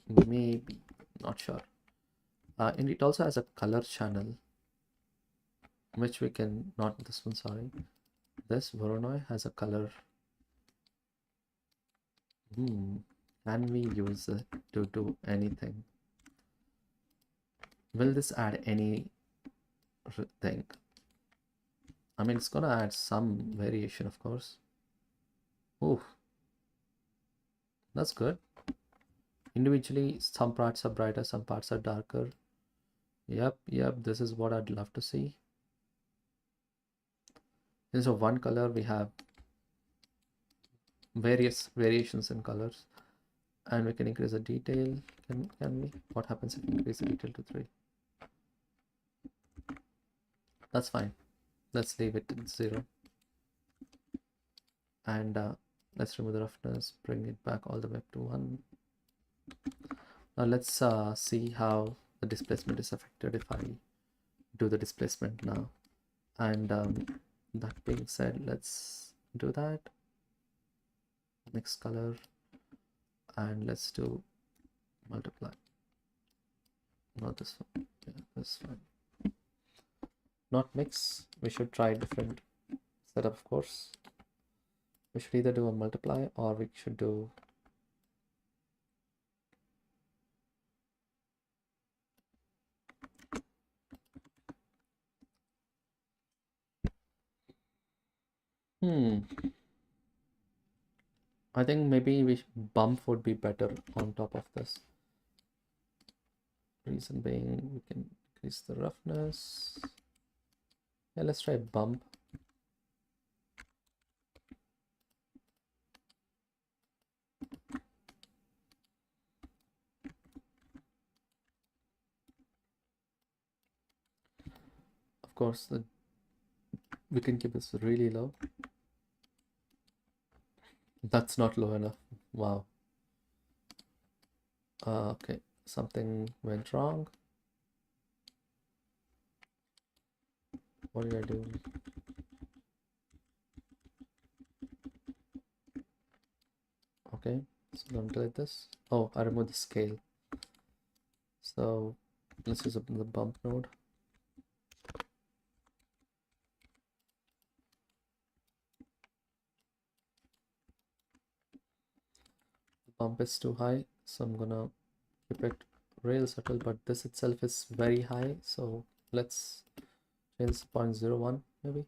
not sure. And it also has a color channel which we can, not this one, sorry, this Voronoi has a color. Can we use it to do anything? Will this add any thing? I mean, it's gonna add some variation, of course. Oh, that's good. Individually, some parts are brighter, some parts are darker. Yep, this is what I'd love to see. Instead of one color, we have various variations in colors, and we can increase the detail. Can we? What happens if we increase the detail to 3? That's fine. Let's leave it at 0. And let's remove the roughness, bring it back all the way up to 1. Now let's see how the displacement is affected if I do the displacement now. And that being said, let's do that. Mix color, and let's do multiply. Not this one. Yeah, this one. Not mix. We should try different setup, of course. We should either do a multiply, or we should do I think maybe bump would be better on top of this. Reason being, we can increase the roughness. Yeah, let's try bump. Of course, we can keep this really low. That's not low enough. Wow. Okay, something went wrong. What did I do? Okay, so don't delete this. Oh, I removed the scale. So let's use the bump node. The bump is too high, so I'm gonna keep it real subtle, but this itself is very high, so let's change 0.01 maybe.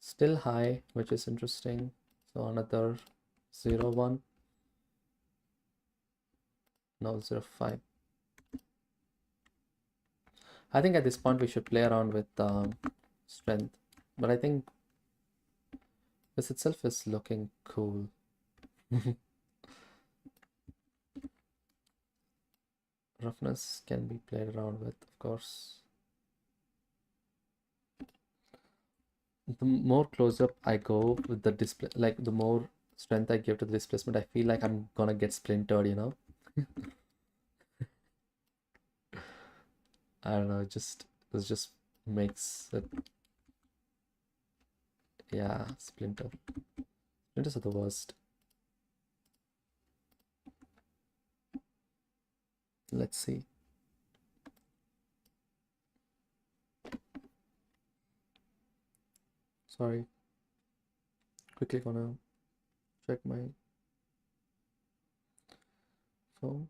Still high, which is interesting. So another 0.1. Now 0.5. I think at this point we should play around with strength, but I think this itself is looking cool. Roughness can be played around with, of course. The more close-up I go with the display, like the more strength I give to the displacement, I feel like I'm gonna get splintered, you know? I don't know, it just makes it, yeah, splinter. Splinters are the worst. Let's see. Sorry. Quickly gonna check my phone.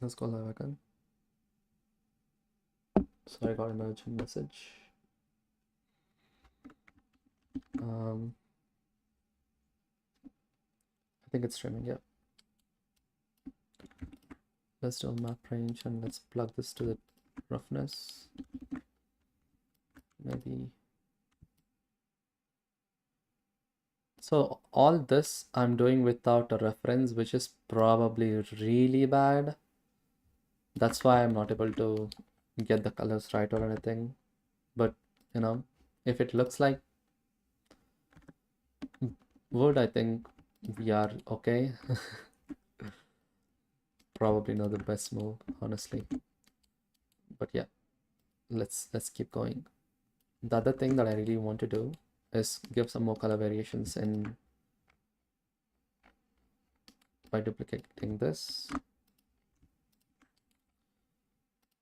Let's go live again. Sorry, I got an urgent message. I think it's streaming, yeah. Let's do a map range and let's plug this to the roughness. Maybe. So all this I'm doing without a reference, which is probably really bad. That's why I'm not able to get the colors right or anything. But, you know, if it looks like wood, I think we are okay. Probably not the best move, honestly. But yeah, let's keep going. The other thing that I really want to do is give some more color variations in by duplicating this.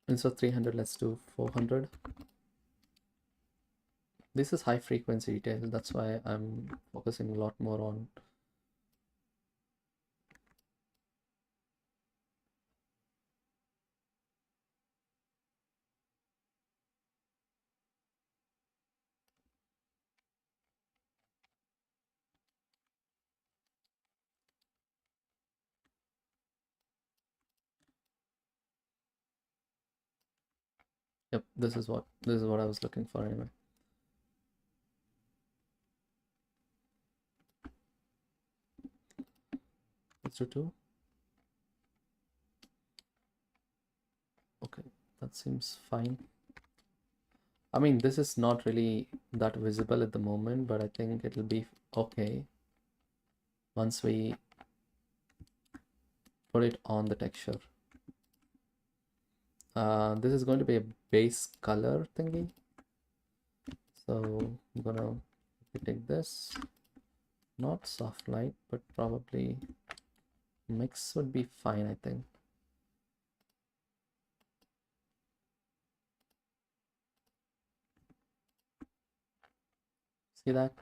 Instead of 300, let's do 400. This is high frequency detail, that's why I'm focusing a lot more on. Yep, this is what I was looking for anyway. Let's do 2. Okay, that seems fine. I mean, this is not really that visible at the moment, but I think it'll be okay once we put it on the texture. This is going to be a base color thingy. So I'm gonna take this, not soft light, but probably mix would be fine, I think. See that?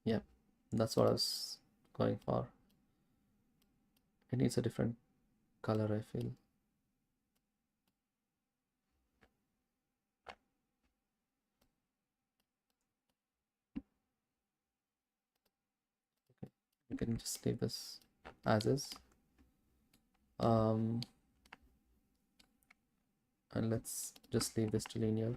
Yep, that's what I was going for. It needs a different color, I feel. Okay, we can just leave this as is. And let's just leave this to linear.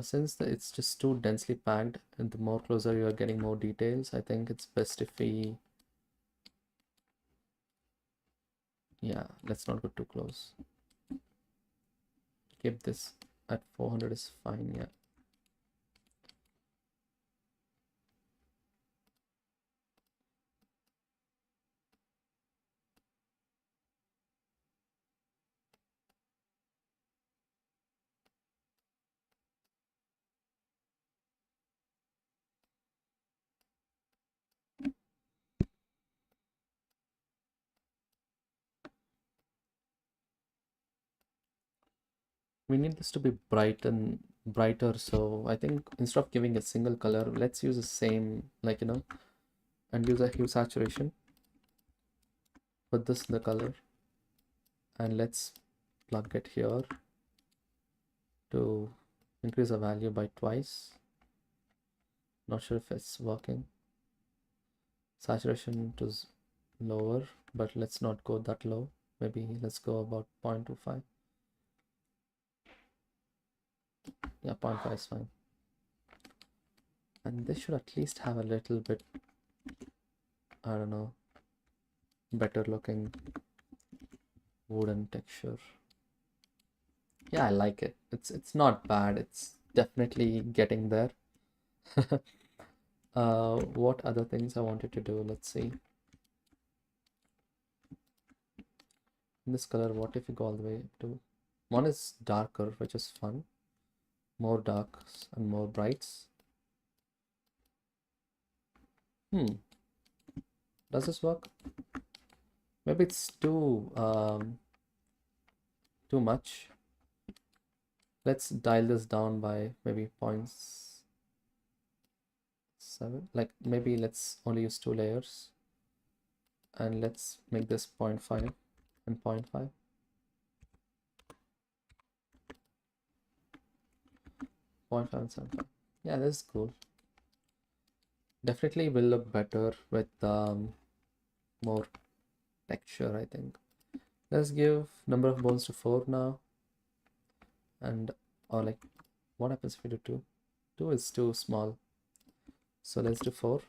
Since it's just too densely packed, and the more closer you are getting more details, I think it's best if we, yeah, let's not go too close. Keep this at 400 is fine, yeah. We need this to be bright and brighter, so I think instead of giving a single color, let's use the same, like, you know, and use a hue saturation. Put this in the color, and let's plug it here to increase the value by twice. Not sure if it's working. Saturation to lower, but let's not go that low. Maybe let's go about 0.25. Yeah, 0.5 is fine. And this should at least have a little bit, I don't know, better looking wooden texture. Yeah, I like it. It's not bad. It's definitely getting there. What other things I wanted to do? Let's see. In this color, what if you go all the way to one is darker, which is fun. More darks and more brights. Does this work? Maybe it's too much. Let's dial this down by maybe 0.7. Like maybe let's only use 2 layers, and let's make this 0.5 and 0.5. 0.5 and 0.75. Yeah, this is cool. Definitely will look better with more texture, I think. Let's give number of bones to 4 now. And or like, what happens if we do 2? 2 is too small. So let's do 4.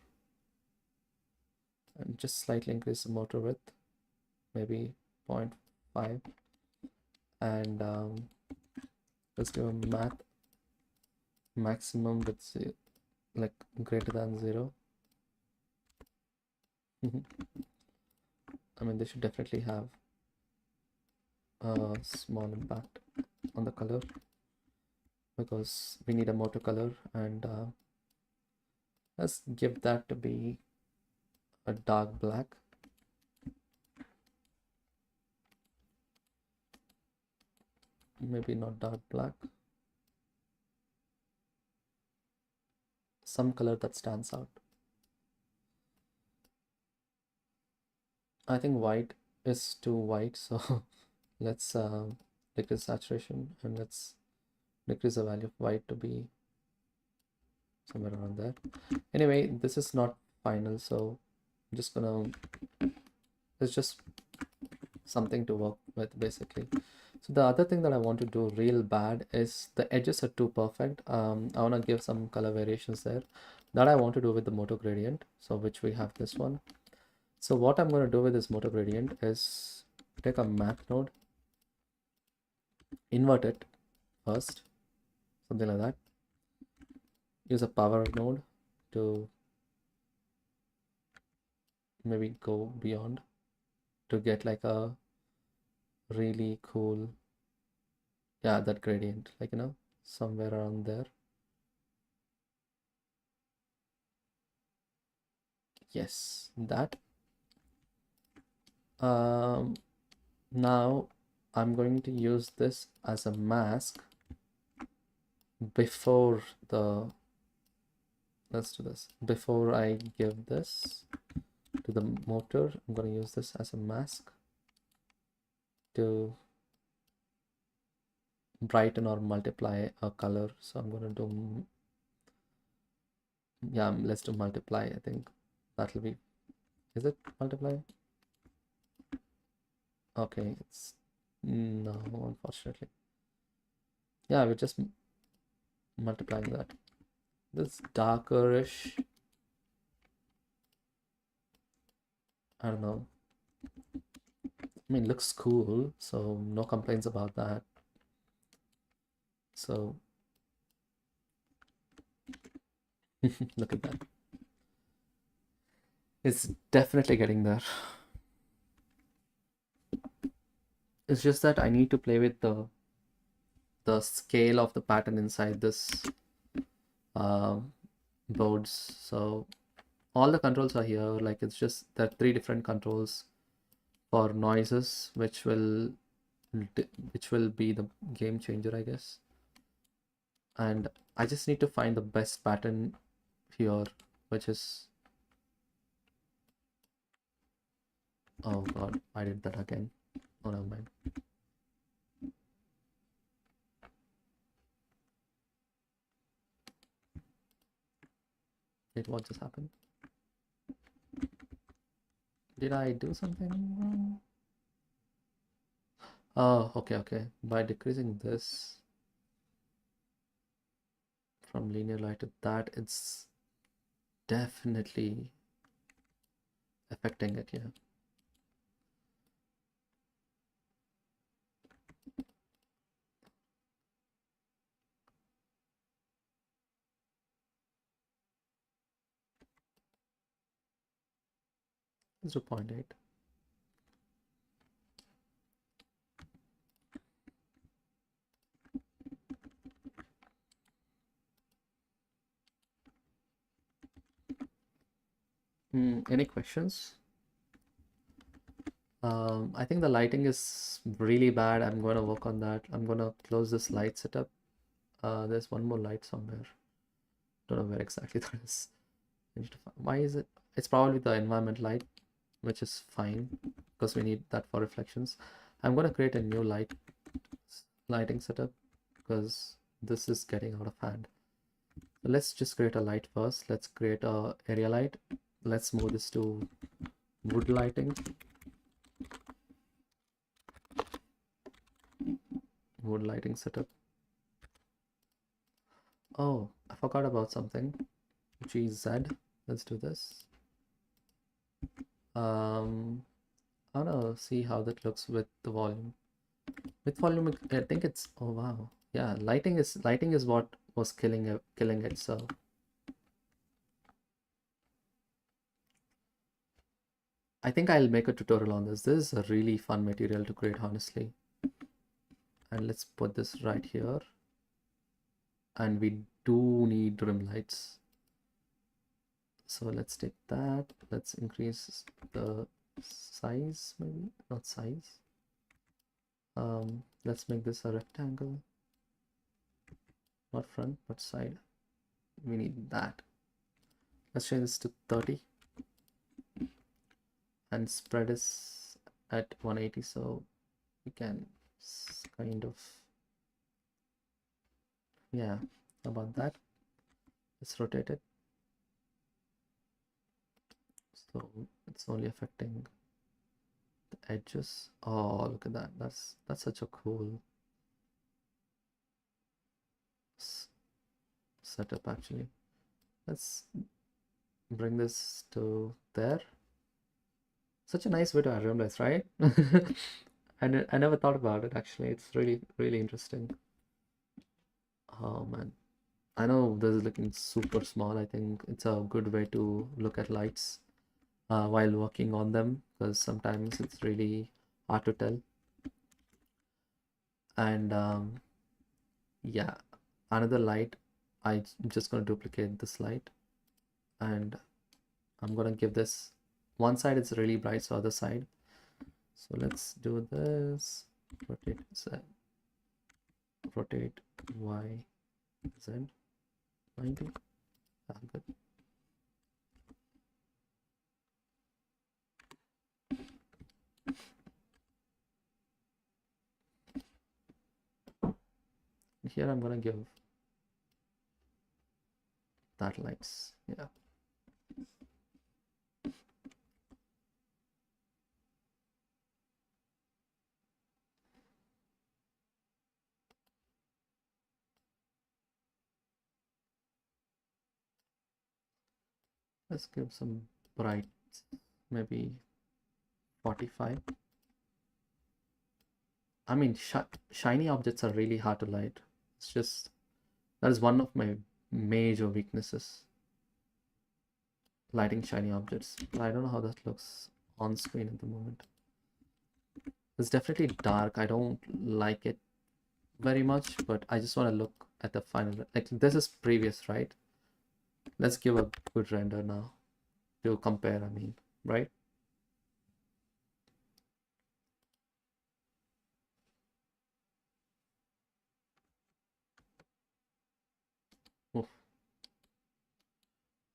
And just slightly increase the motor width. Maybe 0.5. And let's do a math maximum with like greater than 0. I mean, they should definitely have a small impact on the color, because we need a motor color, and let's give that to be a dark black. Maybe not dark black. some color that stands out. I think white is too white, so let's decrease saturation and let's decrease the value of white to be somewhere around there. Anyway, this is not final, so I'm just gonna, it's just something to work with basically. So the other thing that I want to do real bad is the edges are too perfect. I want to give some color variations there that I want to do with the motor gradient, so which we have this one. So what I'm going to do with this motor gradient is take a map node, invert it first, something like that. Use a power node to maybe go beyond to get like a really cool, yeah, that gradient, like, you know, somewhere around there. Yes, that. Now I'm going to use this as a mask before the, let's do this, before I give this to the motor. I'm going to use this as a mask to brighten or multiply a color. So I'm going to do, yeah, let's do multiply. I think that'll be, is it multiply? Okay, it's no, unfortunately. Yeah, we're just multiplying that. This darkerish, I don't know. I mean, looks cool, so no complaints about that. So look at that. It's definitely getting there. It's just that I need to play with the scale of the pattern inside this boards. So all the controls are here. Like, it's just there are 3 different controls for noises, which will be the game changer, I guess. And I just need to find the best pattern here, which is, oh god, I did that again. Oh, never mind. Wait, what just happened? Did I do something wrong? Oh, okay. By decreasing this from linear light to that, it's definitely affecting it, yeah. It's 2.8. Any questions? I think the lighting is really bad. I'm going to work on that. I'm going to close this light setup. There's one more light somewhere. Don't know where exactly that is. I need to find, why is it? It's probably the environment light, which is fine because we need that for reflections. I'm going to create a new lighting setup because this is getting out of hand. So let's just create a light first. Let's create a area light. Let's move this to wood lighting. Wood lighting setup. Oh, I forgot about something. GZ. Let's do this. I wanna see how that looks with the volume. With volume, I think it's, oh wow, yeah. Lighting is what was killing it. So I think I'll make a tutorial on this. This is a really fun material to create, honestly. And let's put this right here. And we do need rim lights. So let's take that. Let's increase the size, maybe not size. Let's make this a rectangle. Not front, but side. We need that. Let's change this to 30 and spread is at 180, so we can kind of, yeah, about that. Let's rotate it. So it's only affecting the edges. Oh, look at that. That's such a cool setup actually. Let's bring this to there. Such a nice way to aromatise, right? I never thought about it actually. It's really, really interesting. Oh man. I know this is looking super small. I think it's a good way to look at lights while working on them, because sometimes it's really hard to tell. And yeah, another light, I'm just going to duplicate this light and I'm going to give this, one side it's really bright, so other side. So let's do this, rotate Z, rotate Y, Z, 90. Good. Here I'm gonna give that lights, yeah. Let's give some bright, maybe 45. I mean, shiny objects are really hard to light. It's just, that is one of my major weaknesses, lighting shiny objects. But I don't know how that looks on screen at the moment. It's definitely dark. I don't like it very much, but I just want to look at the final. Like, this is previous, right? Let's give a good render now to compare, I mean, right? Oof.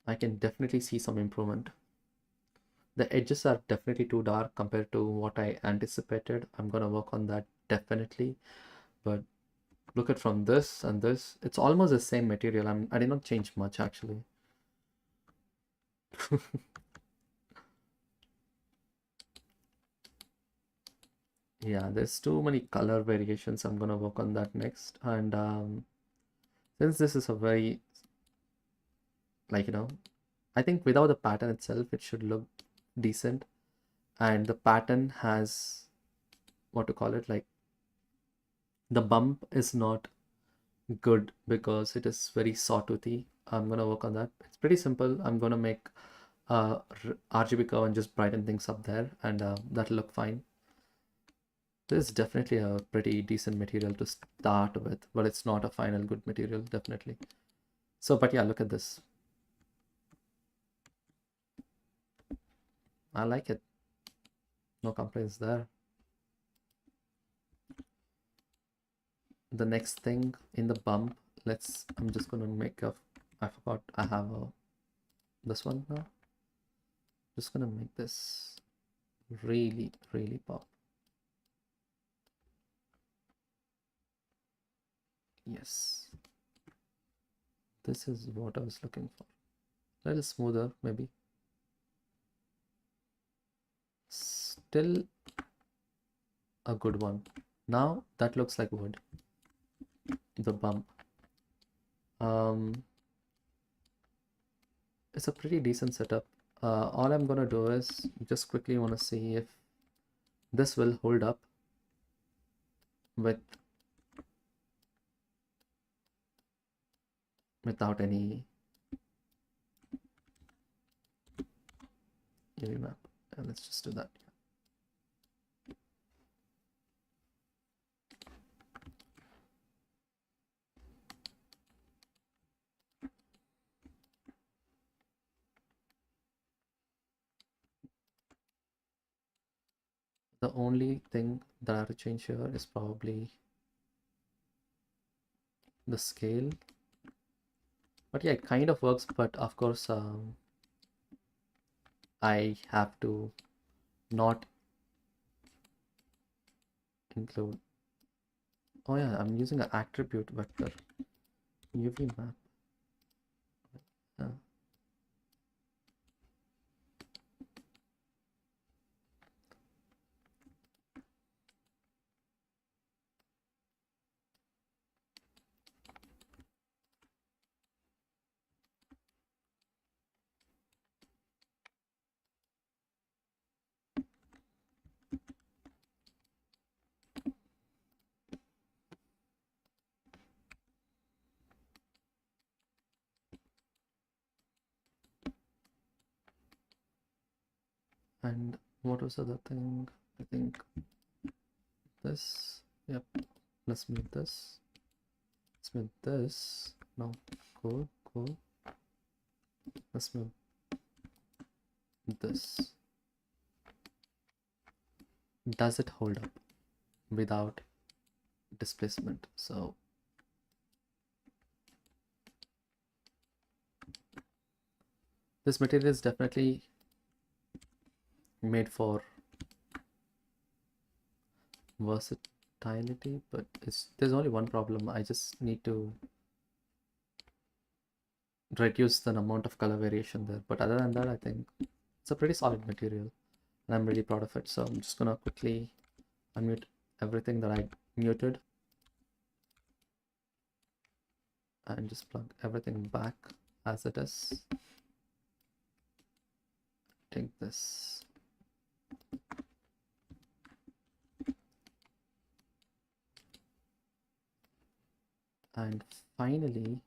I can definitely see some improvement. The edges are definitely too dark compared to what I anticipated. I'm gonna work on that definitely. But look at from this and this, it's almost the same material. I did not change much actually. Yeah, there's too many color variations. I'm gonna work on that next. And since this is a very, like, I think without the pattern itself, it should look decent. And the pattern has, what to call it, like, the bump is not good because it is very sawtoothy. I'm gonna work on that. It's pretty simple. I'm gonna make a RGB curve and just brighten things up there, and that'll look fine. This is definitely a pretty decent material to start with, but it's not a final good material, definitely. So, but yeah, look at this. I like it. No complaints there. The next thing in the bump, I'm just gonna make a, I forgot I have this one now. Just gonna make this really, really pop. Yes. This is what I was looking for. A little smoother, maybe. Still a good one. Now that looks like wood. The bump. It's a pretty decent setup. All I'm gonna do is just quickly want to see if this will hold up without any UV map. And let's just do that. The only thing that I have to change here is probably the scale. But yeah, it kind of works, but of course I have to not include. Oh yeah, I'm using an attribute vector UV map. Yeah. And what was the other thing? I think this. Yep. Let's move this. Let's move this. No. Cool. Cool. Let's move this. Does it hold up without displacement? So this material is definitely made for versatility, but there's only one problem. I just need to reduce the amount of color variation there. But other than that, I think it's a pretty solid material and I'm really proud of it. So I'm just gonna quickly unmute everything that I muted and just plug everything back as it is. Take this. And finally,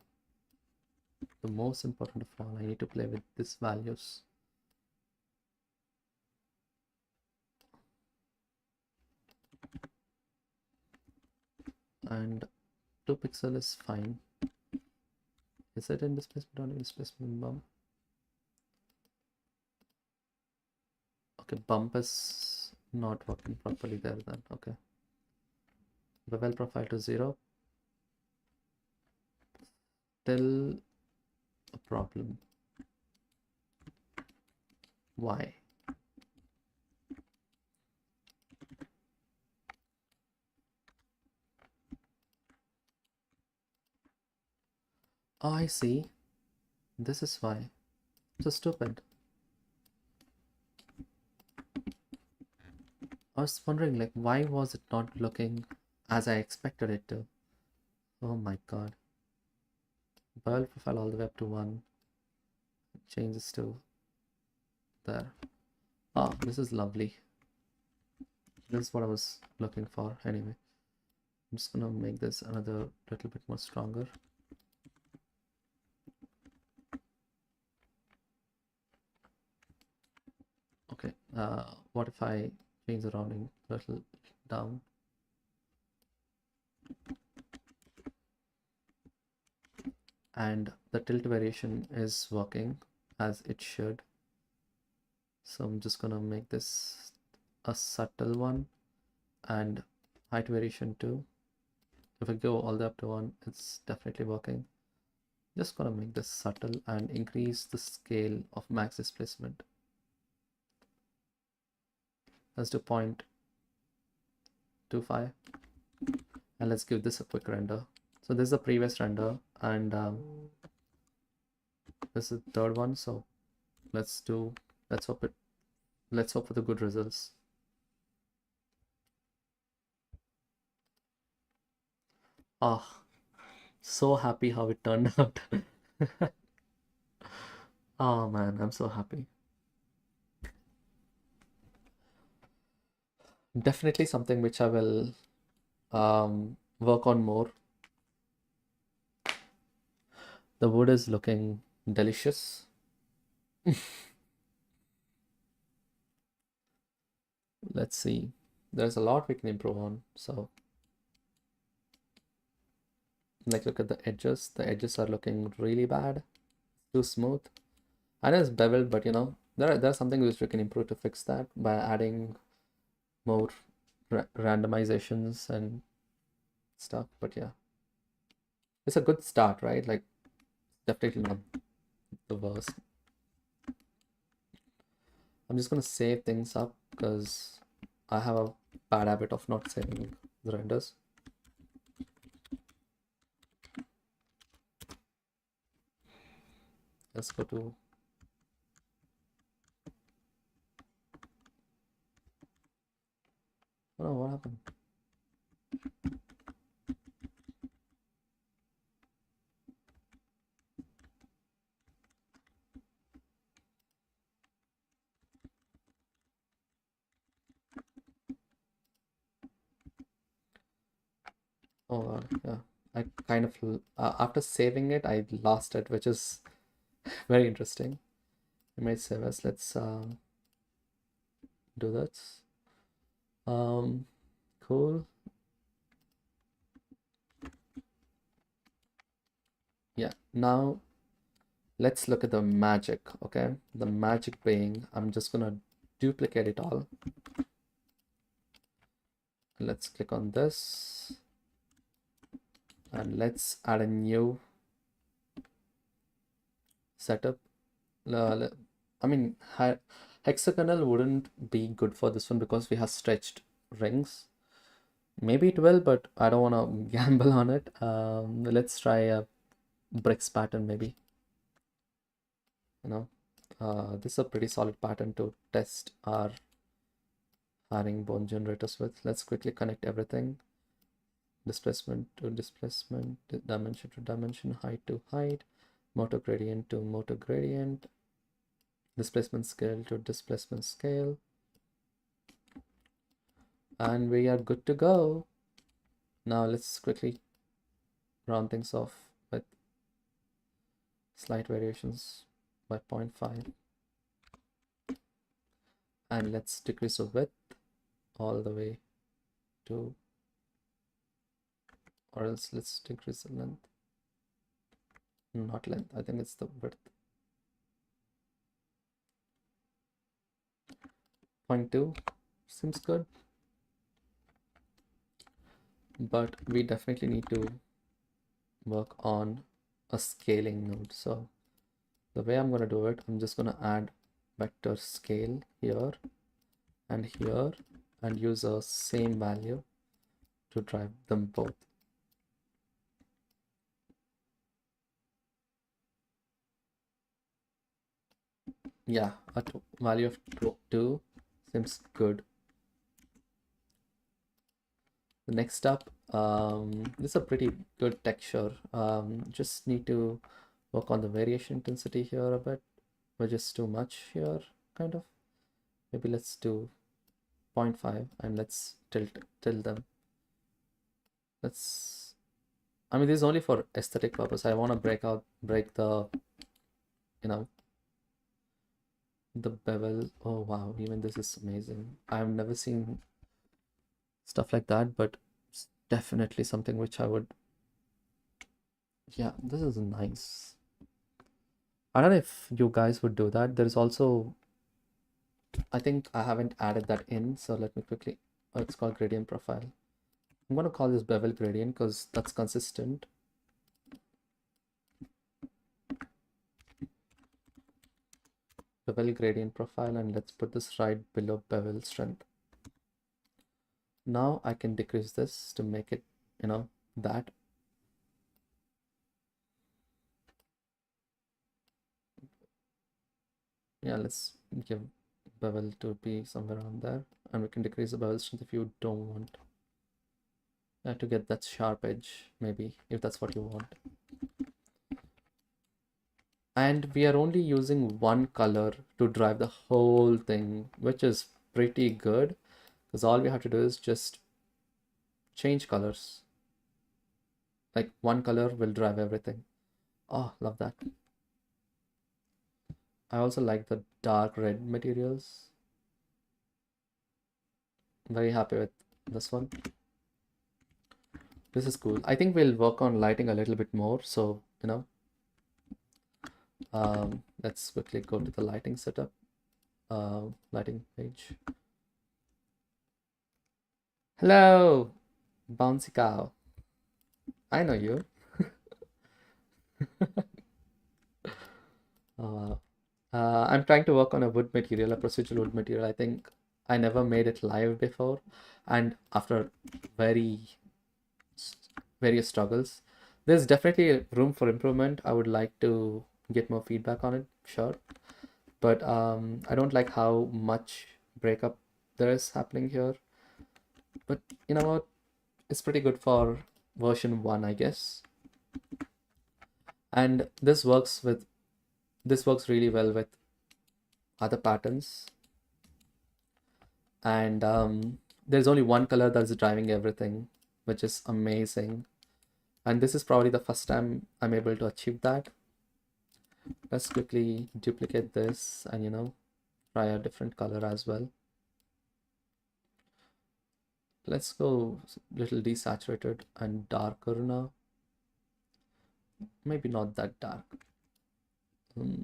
the most important of all, I need to play with these values. And 2 pixel is fine. Is it in displacement or in displacement bump? Okay, bump is not working properly there then. Okay. Bevel profile to 0. Still a problem. Why? Oh, I see. This is why. So stupid. I was wondering, like, why was it not looking as I expected it to? Oh my god. Bevel profile all the way up to 1. Changes to there. Ah, this is lovely. This is what I was looking for anyway. I'm just gonna make this another little bit more stronger. Okay, what if I change the rounding a little down? And the tilt variation is working as it should. So I'm just gonna make this a subtle one, and height variation too. If I go all the way up to 1, it's definitely working. Just gonna make this subtle and increase the scale of max displacement. Let's do 0.25, and let's give this a quick render. So this is the previous render, and this is the third one. So let's hope for the good results. Ah, so happy how it turned out. Oh man, I'm so happy. Definitely something which I will work on more. The wood is looking delicious. Let's see. There's a lot we can improve on. So, like, look at the edges. The edges are looking really bad. Too smooth. I know it's beveled, but you know, there's something which we can improve to fix that by adding more randomizations and stuff. But yeah, it's a good start, right? Like, definitely not the worst. I'm just gonna save things up because I have a bad habit of not saving the renders. Let's go to oh no, what happened? Oh yeah, I kind of after saving it, I lost it, which is very interesting. I might save us. Let's do that. Cool. Yeah. Now let's look at the magic. Okay, the magic being I'm just gonna duplicate it all. Let's click on this and let's add a new setup. I mean, hexagonal wouldn't be good for this one because we have stretched rings. Maybe it will, but I don't want to gamble on it. Let's try a bricks pattern maybe. You know, this is a pretty solid pattern to test our herringbone generators with. Let's quickly connect everything. Displacement to displacement, dimension to dimension, height to height, motor gradient to motor gradient, displacement scale to displacement scale, and we are good to go. Now let's quickly round things off with slight variations by 0.5, and let's decrease the width all the way to, or else let's decrease the length. Not length, I think it's the width. 0.2 seems good, but we definitely need to work on a scaling node. So the way I'm going to do it, I'm just going to add vector scale here and here and use a same value to drive them both. Yeah, a value of 2 seems good. The next up, this is a pretty good texture. Just need to work on the variation intensity here a bit, which is too much here, kind of. Maybe let's do 0.5 and let's tilt them. Let's, I mean, this is only for aesthetic purpose. I want to break the, you know, the bevel. Oh wow, even this is amazing. I've never seen stuff like that, but it's definitely something which I would, yeah, this is nice. I don't know if you guys would do that. There's also, I think I haven't added that in, so let me quickly, oh, it's called gradient profile. I'm going to call this bevel gradient because that's consistent. Bevel gradient profile, and let's put this right below bevel strength. Now I can decrease this to make it, you know, that. Yeah, let's give bevel to be somewhere around there, and we can decrease the bevel strength if you don't want to get that sharp edge, maybe, if that's what you want. And we are only using one color to drive the whole thing, which is pretty good because all we have to do is just change colors. Like one color will drive everything. Oh, love that. I also like the dark red materials. Very happy with this one. This is cool. I think we'll work on lighting a little bit more. So, you know, let's quickly go to the lighting setup, lighting page. Hello, bouncy cow. I know you. I'm trying to work on a wood material, a procedural wood material. I think I never made it live before, and after very various struggles, there's definitely room for improvement. I would like to get more feedback on it, sure, but I don't like how much breakup there is happening here. But you know what? It's pretty good for version 1, I guess. And this works really well with other patterns. And there's only one color that's driving everything, which is amazing. And this is probably the first time I'm able to achieve that. Let's quickly duplicate this and try a different color as well. Let's go a little desaturated and darker now. Maybe not that dark. Hmm.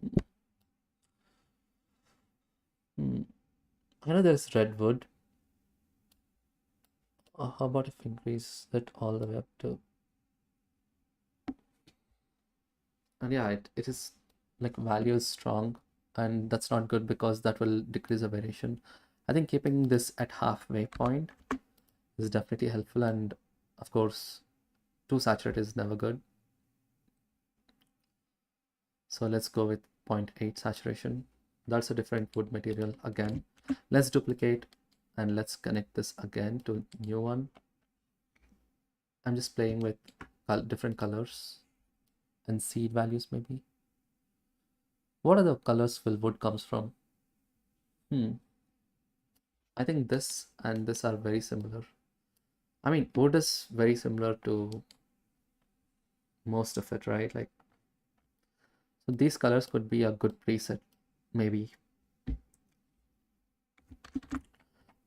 Hmm. I know there's redwood. How about if we increase it all the way up to... And yeah, it is like value is strong, and that's not good because that will decrease the variation. I think keeping this at halfway point is definitely helpful, and of course, too saturated is never good. So let's go with 0.8 saturation. That's a different wood material again. Let's duplicate and let's connect this again to new one. I'm just playing with different colors and seed values maybe. What are the colors will wood comes from? I think this and this are very similar. I mean, wood is very similar to most of it, right? Like, so these colors could be a good preset, maybe.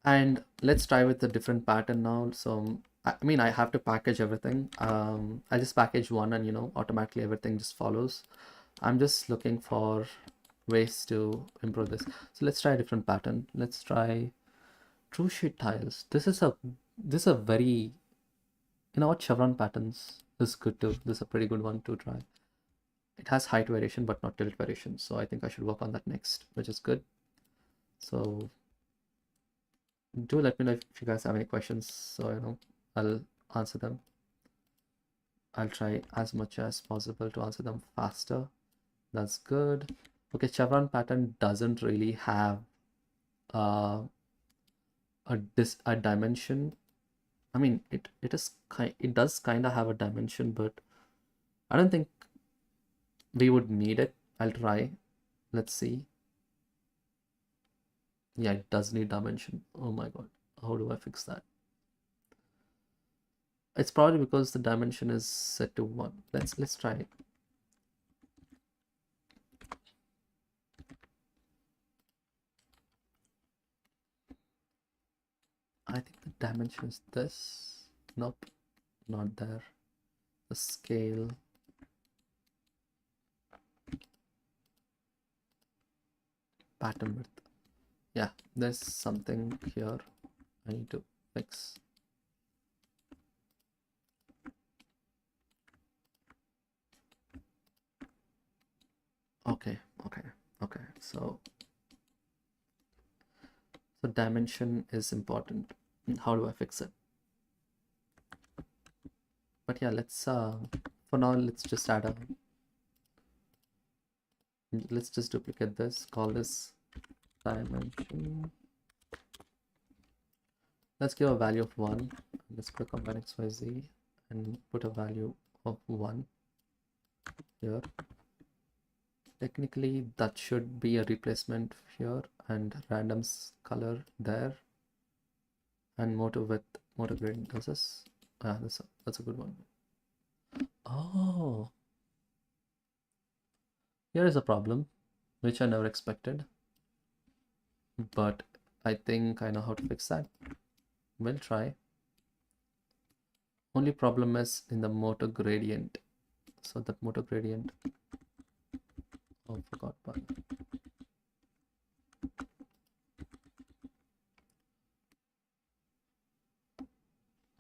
And let's try with a different pattern now. So, I mean, I have to package everything. I just package one and, automatically everything just follows. I'm just looking for ways to improve this. So let's try a different pattern. Let's try true sheet tiles. This is a very, what, chevron patterns is good too. This is a pretty good one to try. It has height variation but not tilt variation, so I think I should work on that next, which is good. So do let me know if you guys have any questions, so I'll answer them. I'll try as much as possible to answer them faster. That's good. Okay, chevron pattern doesn't really have uh, a dimension. I mean, it does kind of have a dimension, but I don't think we would need it. I'll try. Let's see. Yeah, it does need dimension. Oh my god. How do I fix that? It's probably because the dimension is set to 1. Let's try it. I think the dimension is this. Nope, not there. The scale. Pattern width. Yeah, there's something here I need to fix. Okay. So dimension is important. How do I fix it? But yeah, let's for now let's just add a let's just duplicate this, call this dimension. Let's give a value of 1. Let's click combine XYZ and put a value of 1 here. Technically that should be a replacement here, and random's color there, and motor width, motor gradient does this. That's a good one. Oh, here is a problem which I never expected, but I think I know how to fix that. We'll try. Only problem is in the motor gradient. So that motor gradient, oh, forgot about it.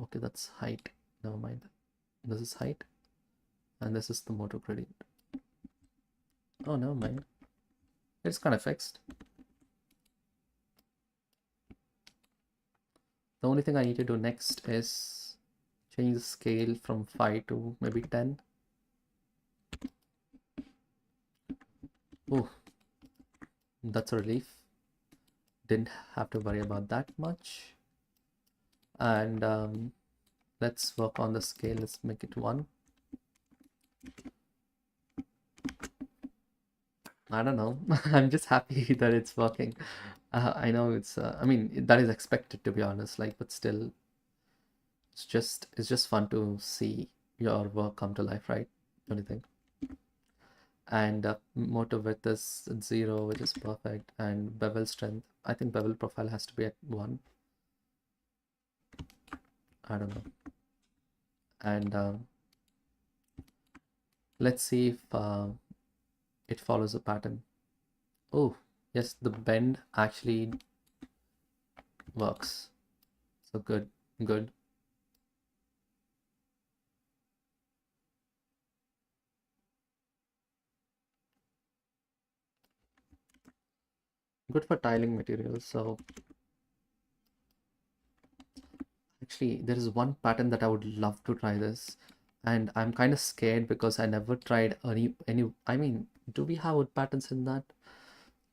Okay, that's height. Never mind. This is height, and this is the motor gradient. Oh, never mind. It's kind of fixed. The only thing I need to do next is change the scale from 5 to maybe 10. Oh, that's a relief. Didn't have to worry about that much. And let's work on the scale. Let's make it 1. I don't know. I'm just happy that it's working. I know it's I mean that is expected, to be honest, like, but still it's just fun to see your work come to life, right? Don't you think? And motor width is at 0, which is perfect. And bevel strength, I think bevel profile has to be at 1. I don't know. And let's see if it follows a pattern. Oh, yes, the bend actually works. So good, good. Good for tiling materials. So actually, there is one pattern that I would love to try this, and I'm kind of scared because I never tried any. I mean, do we have wood patterns in that?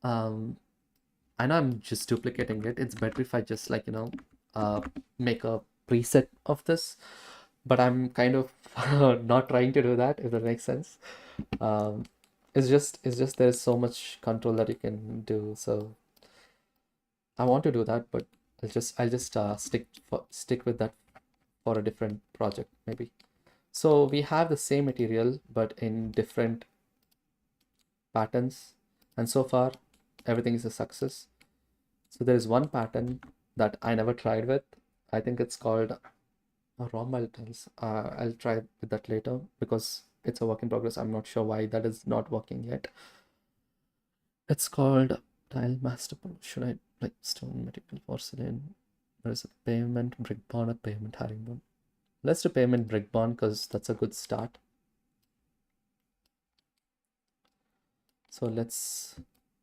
Um, I know I'm just duplicating it. It's better if I just, like, make a preset of this, but I'm kind of not trying to do that, if that makes sense. Um, it's just there's so much control that you can do. So I want to do that, but I'll just stick with that for a different project maybe. So we have the same material but in different patterns, and so far everything is a success. So there is one pattern that I never tried with. I think it's called raw metals. I'll try with that later because it's a work in progress. I'm not sure why that is not working yet. It's called tile master. Should I like stone material porcelain? There is a pavement brick bond, a pavement herringbone. Let's do pavement brick bond because that's a good start. So let's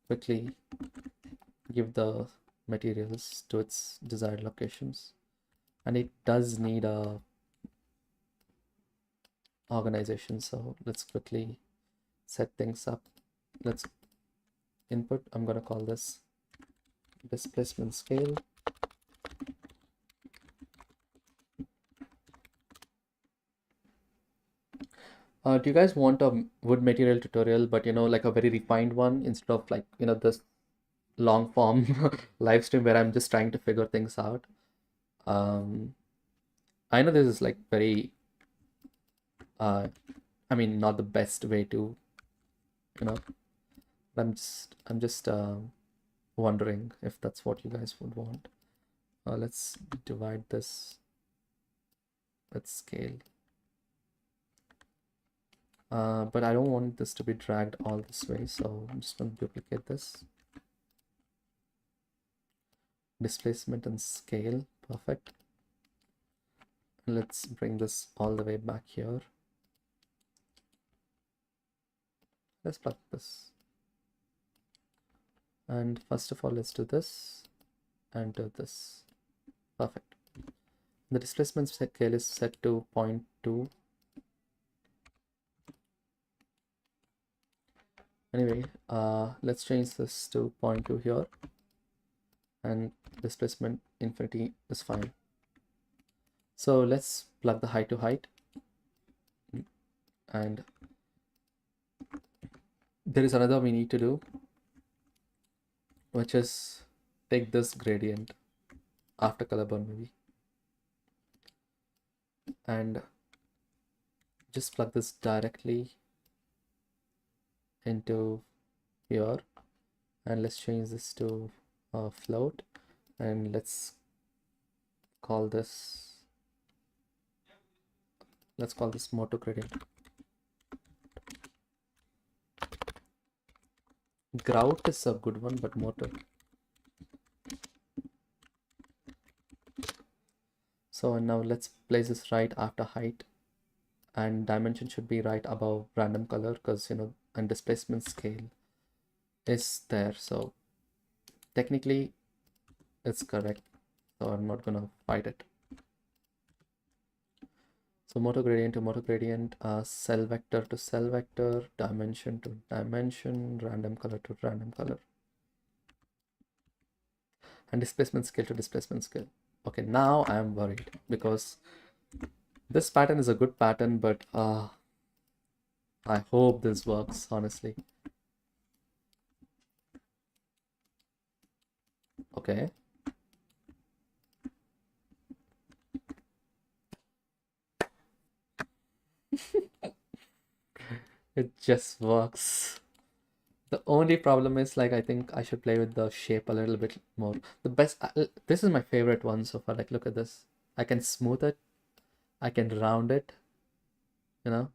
quickly give the materials to its desired locations, and it does need a organization. So let's quickly set things up. Let's input. I'm gonna call this displacement scale. Do you guys want a wood material tutorial, but like a very refined one instead of, like, this long form live stream where I'm just trying to figure things out? I know this is like very I mean, not the best way to, you know I'm just wondering if that's what you guys would want. Let's divide this with scale. But I don't want this to be dragged all this way, so I'm just going to duplicate this. Displacement and scale, perfect. Let's bring this all the way back here. Let's plug this. And first of all, let's do this and do this. Perfect. The displacement scale is set to 0.2. Anyway, let's change this to 0.2 here, and displacement infinity is fine. So let's plug the height to height, and there is another we need to do, which is take this gradient after color burn maybe, and just plug this directly into here, and let's change this to float, and let's call this motor gradient. Grout is a good one, but motor. So now let's place this right after height, and dimension should be right above random color, because and displacement scale is there, so technically it's correct, so I'm not gonna fight it. So motor gradient to motor gradient, cell vector to cell vector, dimension to dimension, random color to random color, and displacement scale to displacement scale. Okay, now I am worried because this pattern is a good pattern, but I hope this works, honestly. Okay. It just works. The only problem is, like, I think I should play with the shape a little bit more. The best, this is my favorite one so far. Like, look at this. I can smooth it. I can round it, you know.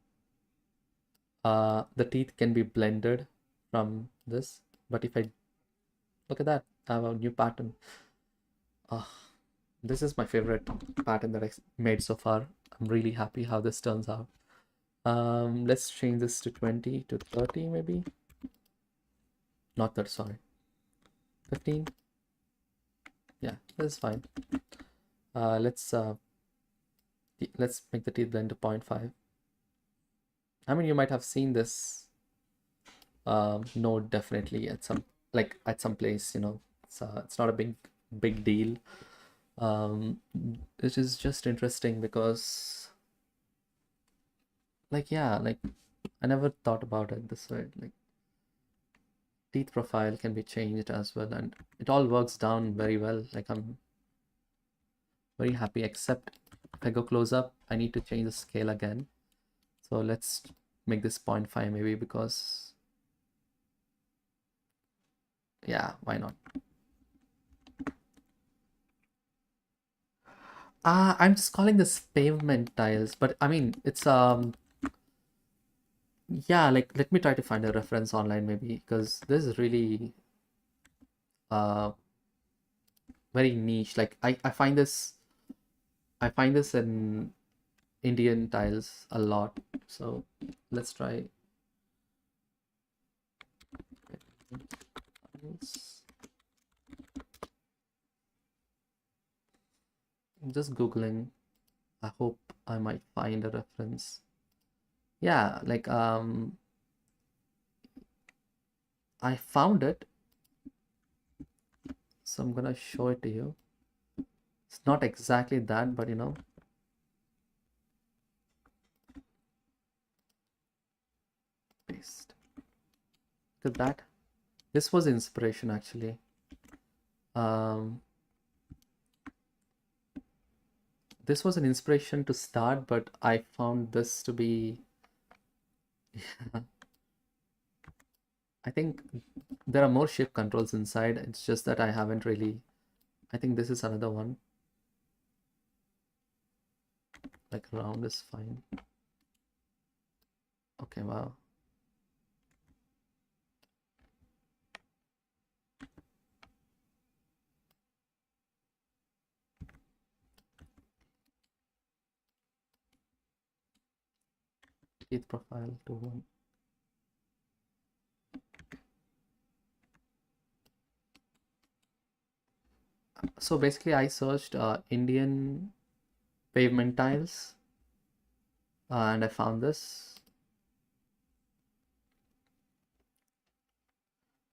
The teeth can be blended from this. But if I, look at that, I have a new pattern. Ah, this is my favorite pattern that I made so far. I'm really happy how this turns out. Let's change this to 20 to 30 maybe. Not that, sorry. 15. Yeah, that's fine. Let's make the teeth blend to 0.5. I mean, you might have seen this node definitely at some, like, at some place, you know. It's not a big deal. It is just interesting because, like, yeah, like, I never thought about it this way. Like, teeth profile can be changed as well, and it all works down very well. Like, I'm very happy, except if I go close up, I need to change the scale again. So let's make this 0.5 maybe, because yeah, why not? I'm just calling this pavement tiles, but I mean, it's yeah, like, let me try to find a reference online maybe, because this is really uh very niche. Like, I find this in Indian tiles a lot. So let's try tiles. I'm just Googling. I hope I might find a reference. Yeah, like, I found it, so I'm gonna show it to you. It's not exactly that, but you know, paste. Look at that. This was inspiration actually. Um, this was an inspiration to start, but I found this to be, I think there are more shape controls inside. It's just that I haven't really, I think this is another one. Like, round is fine. Okay, wow. Teeth profile to 1. So basically I searched Indian pavement tiles, and I found this.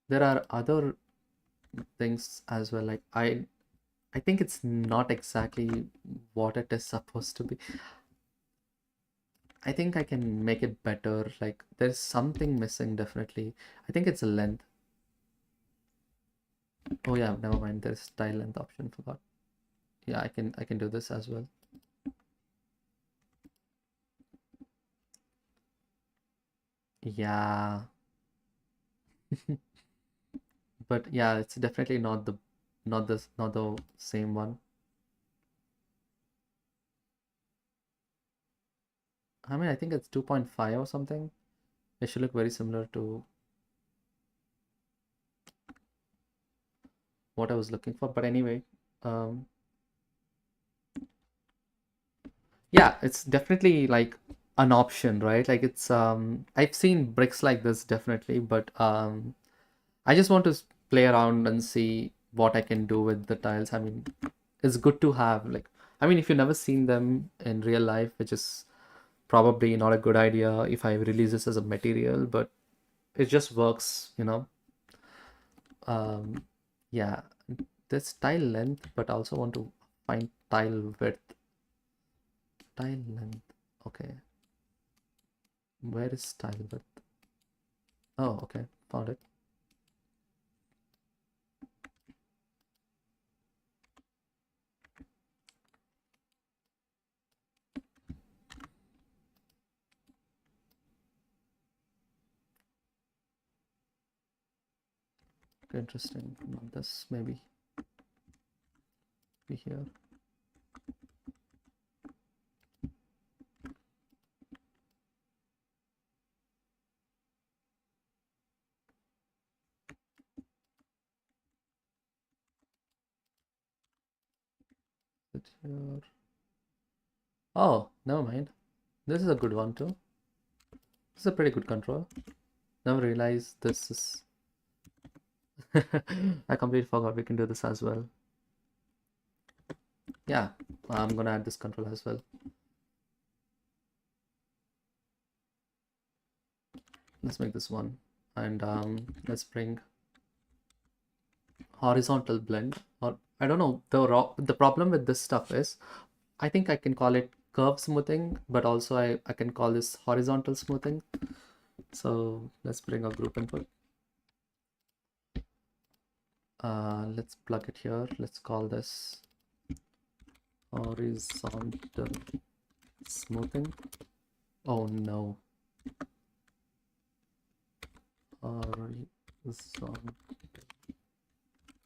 There are other things as well. Like, I think it's not exactly what it is supposed to be. I think I can make it better. Like, there's something missing definitely. I think it's a length. Oh yeah, never mind. There's style length option, forgot. Yeah, I can do this as well. Yeah. But yeah, it's definitely not the same one. I mean, I think it's 2.5 or something. It should look very similar to what I was looking for. But anyway, um, yeah, it's definitely like an option, right? Like, it's I've seen bricks like this definitely, but I just want to play around and see what I can do with the tiles. I mean, it's good to have, like, I mean, if you've never seen them in real life, which is probably not a good idea if I release this as a material, but it just works, you know. Um, yeah, this tile length, but I also want to find tile width. Tile length. Okay. Where is tile width? Oh, okay. Found it. Okay, interesting. Not this, maybe be here. It here. Oh, never mind. This is a good one too. This is a pretty good control. Never realized this is. I completely forgot we can do this as well. Yeah, I'm gonna add this control as well. Let's make this one, and let's bring horizontal blend. Or I don't know. The problem with this stuff is, I think I can call it curve smoothing, but also I can call this horizontal smoothing. So let's bring a group input. Let's plug it here. Let's call this horizontal smoothing. Oh no. Horizontal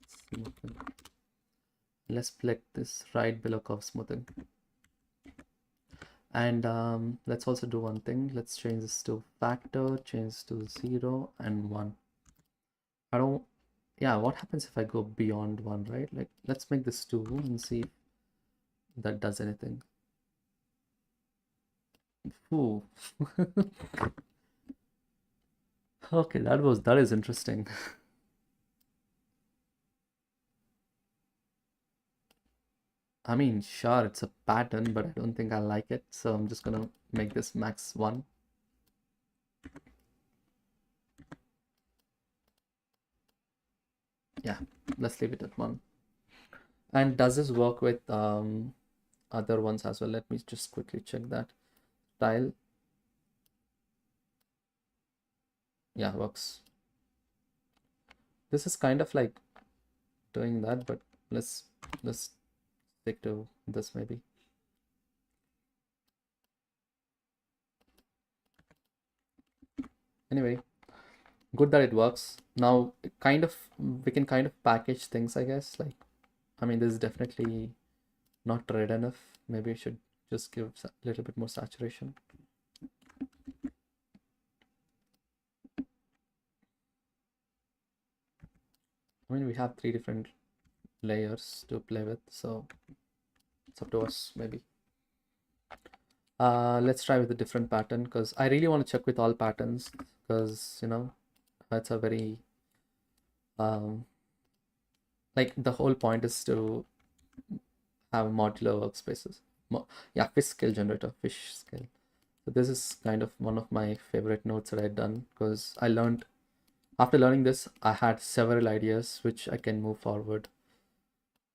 smoothing. Let's plug this right below curve smoothing. And let's also do one thing. Let's change this to factor, change to 0 and 1. I don't, yeah, what happens if I go beyond 1, right? Like, let's make this 2 and see if that does anything. Ooh. Okay, that is interesting. I mean, sure, it's a pattern, but I don't think I like it, so I'm just gonna make this max 1. Yeah, let's leave it at 1. And does this work with other ones as well? Let me just quickly check that. Tile. Yeah, works. This is kind of like doing that, but let's stick to this maybe. Anyway, good that it works. Now, we can kind of package things, I guess. Like, I mean, this is definitely not red enough. Maybe we should just give a little bit more saturation. I mean, we have 3 different layers to play with, so it's up to us maybe. Let's try with a different pattern, because I really want to check with all patterns, because, you know, that's a very like, the whole point is to have modular workspaces. Yeah, fish scale generator, fish scale. So this is kind of one of my favorite notes that I've done, because after learning this, I had several ideas which I can move forward.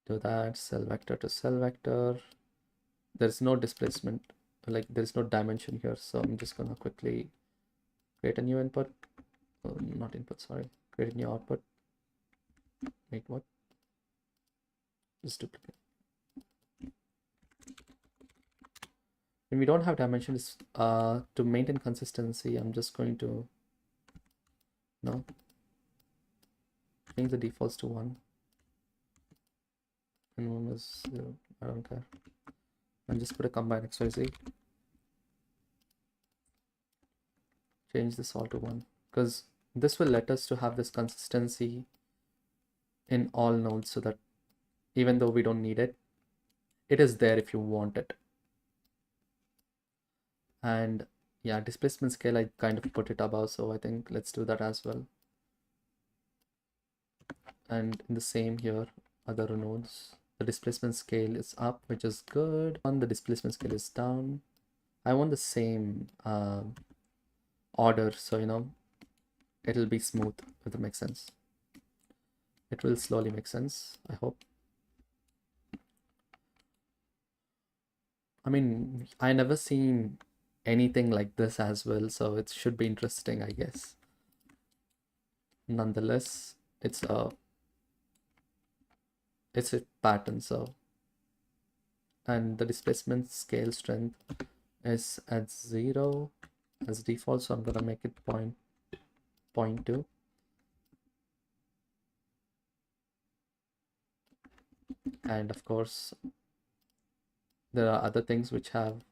Do that, cell vector to cell vector. There's no displacement, like there's no dimension here, so I'm just gonna quickly create a new input. Not input, sorry. Create a new output. Wait, what? Just duplicate. When we don't have dimensions, to maintain consistency, I'm just going to change the defaults to 1, and 1 is 0. I don't care. And just put a combine XYZ. Change this all to 1, because this will let us to have this consistency in all nodes, so that even though we don't need it, it is there if you want it. And yeah, displacement scale, I kind of put it above, so I think let's do that as well. And in the same here, other nodes, the displacement scale is up, which is good. On the displacement scale is down. I want the same order, so it'll be smooth, if it makes sense. It will slowly make sense, I hope. I mean, I never seen anything like this as well, so it should be interesting, I guess. Nonetheless, it's a pattern, so, and the displacement scale strength is at 0 as default, so I'm gonna make it 0.2. And of course, there are other things which have,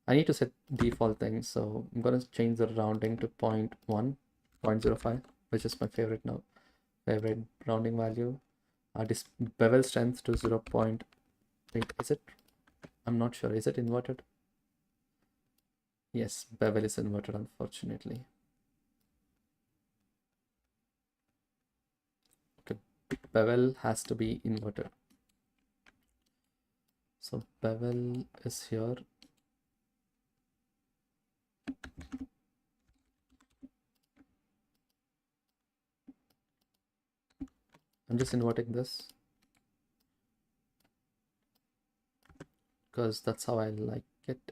I need to set default things, so I'm gonna change the rounding to 0.1, 0.05, which is my favorite now, favorite rounding value. This bevel strength to 0. Wait, is it? I'm not sure. Is it inverted? Yes, bevel is inverted, unfortunately. Okay, bevel has to be inverted. So bevel is here. I'm just inverting this because that's how I like it.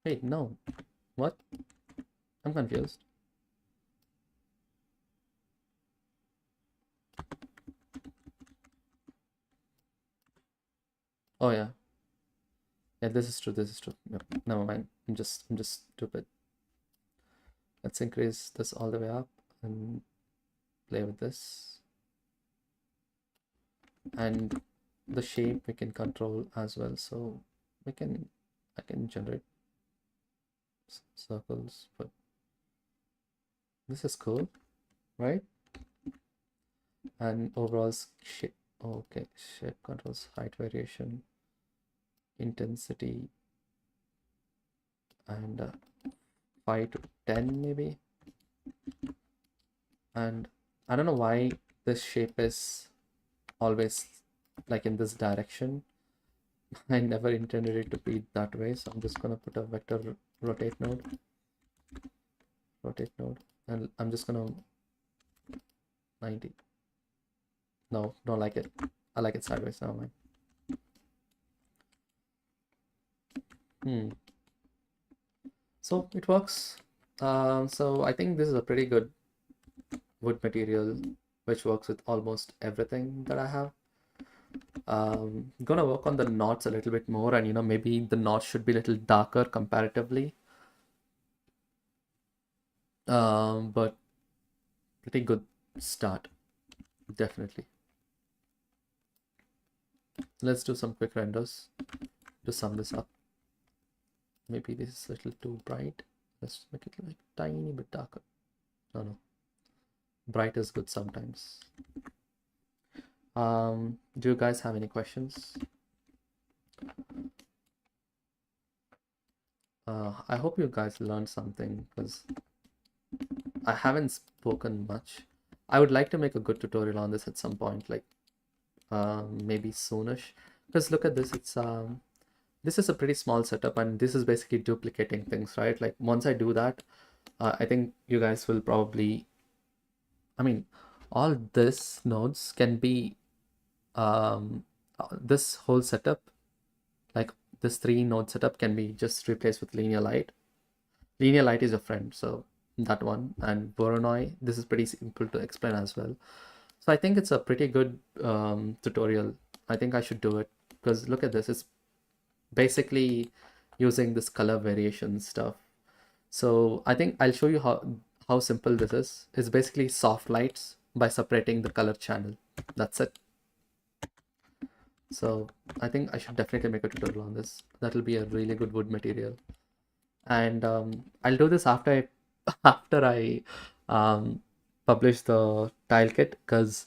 Wait, no. What? I'm confused. Oh yeah. Yeah, this is true. This is true. No, never mind. I'm just stupid. Let's increase this all the way up and play with this. And the shape we can control as well. So I can generate circles, but this is cool, right? And overall shape. Okay, shape controls height variation, intensity, and 5 to 10 maybe. And I don't know why this shape is always like in this direction. I never intended it to be that way, so I'm just gonna put a vector rotate node, and I'm just gonna 90. No, don't like it. I like it sideways now, man. So it works. So I think this is a pretty good wood material which works with almost everything that I have. Gonna work on the knots a little bit more, and maybe the knots should be a little darker comparatively. But pretty good start, definitely. Let's do some quick renders to sum this up. Maybe this is a little too bright. Let's make it like tiny bit darker. No, bright is good sometimes. Do you guys have any questions? I hope you guys learned something because I haven't spoken much. I would like to make a good tutorial on this at some point, like maybe soonish. Because look at this, it's this is a pretty small setup, and this is basically duplicating things, right? Like once I do that, I think you guys will probably, I mean, all this nodes can be this whole setup, like this 3-node setup, can be just replaced with linear light. Linear light is a friend, so that one, and Voronoi, this is pretty simple to explain as well. So I think it's a pretty good tutorial. I think I should do it because look at this, it's basically using this color variation stuff. So I think I'll show you how simple this is. It's basically soft lights by separating the color channel. That's it. So I think I should definitely make a tutorial on this. That'll be a really good wood material. And I'll do this after I publish the tile kit, because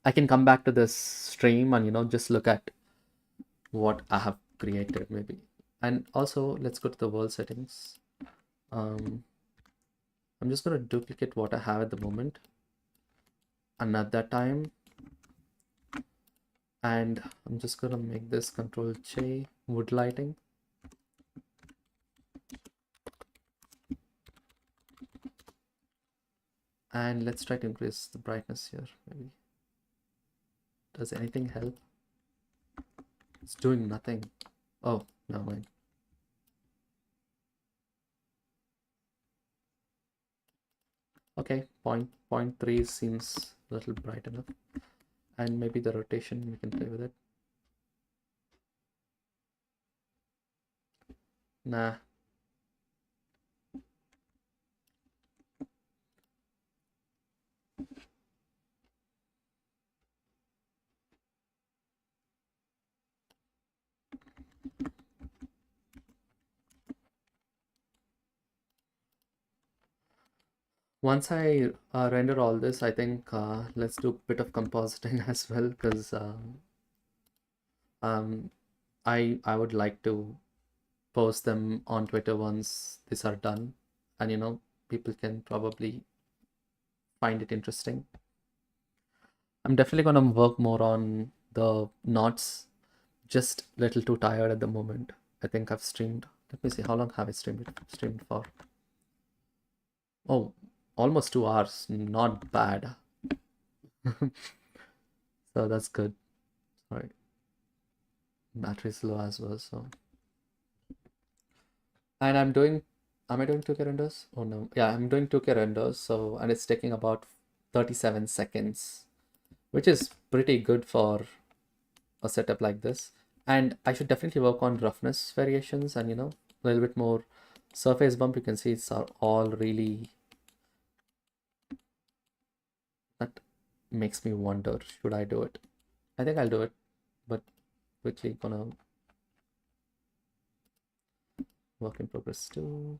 I can come back to this stream and just look at what I have created maybe. And also let's go to the world settings. I'm just gonna duplicate what I have at the moment another time, and I'm just gonna make this Control J wood lighting. And let's try to increase the brightness here, maybe. Does anything help? It's doing nothing. Oh, never mind. Okay, point 3 seems a little bright enough. And maybe the rotation, we can play with it. Nah. Once I render all this, I think let's do a bit of compositing as well, because um, I would like to post them on Twitter once these are done, and people can probably find it interesting. I'm definitely gonna work more on the knots. Just a little too tired at the moment. I think I've streamed. Let me see, how long have I streamed for? Oh, almost 2 hours. Not bad. So that's good. Sorry. Battery's low as well, so. And am I doing 2K renders? Oh no. Yeah, I'm doing 2K renders, so, and it's taking about 37 seconds, which is pretty good for a setup like this. And I should definitely work on roughness variations and, a little bit more surface bump. You can see it's all really, that makes me wonder, should I do it? I think I'll do it, but quickly gonna work in progress too.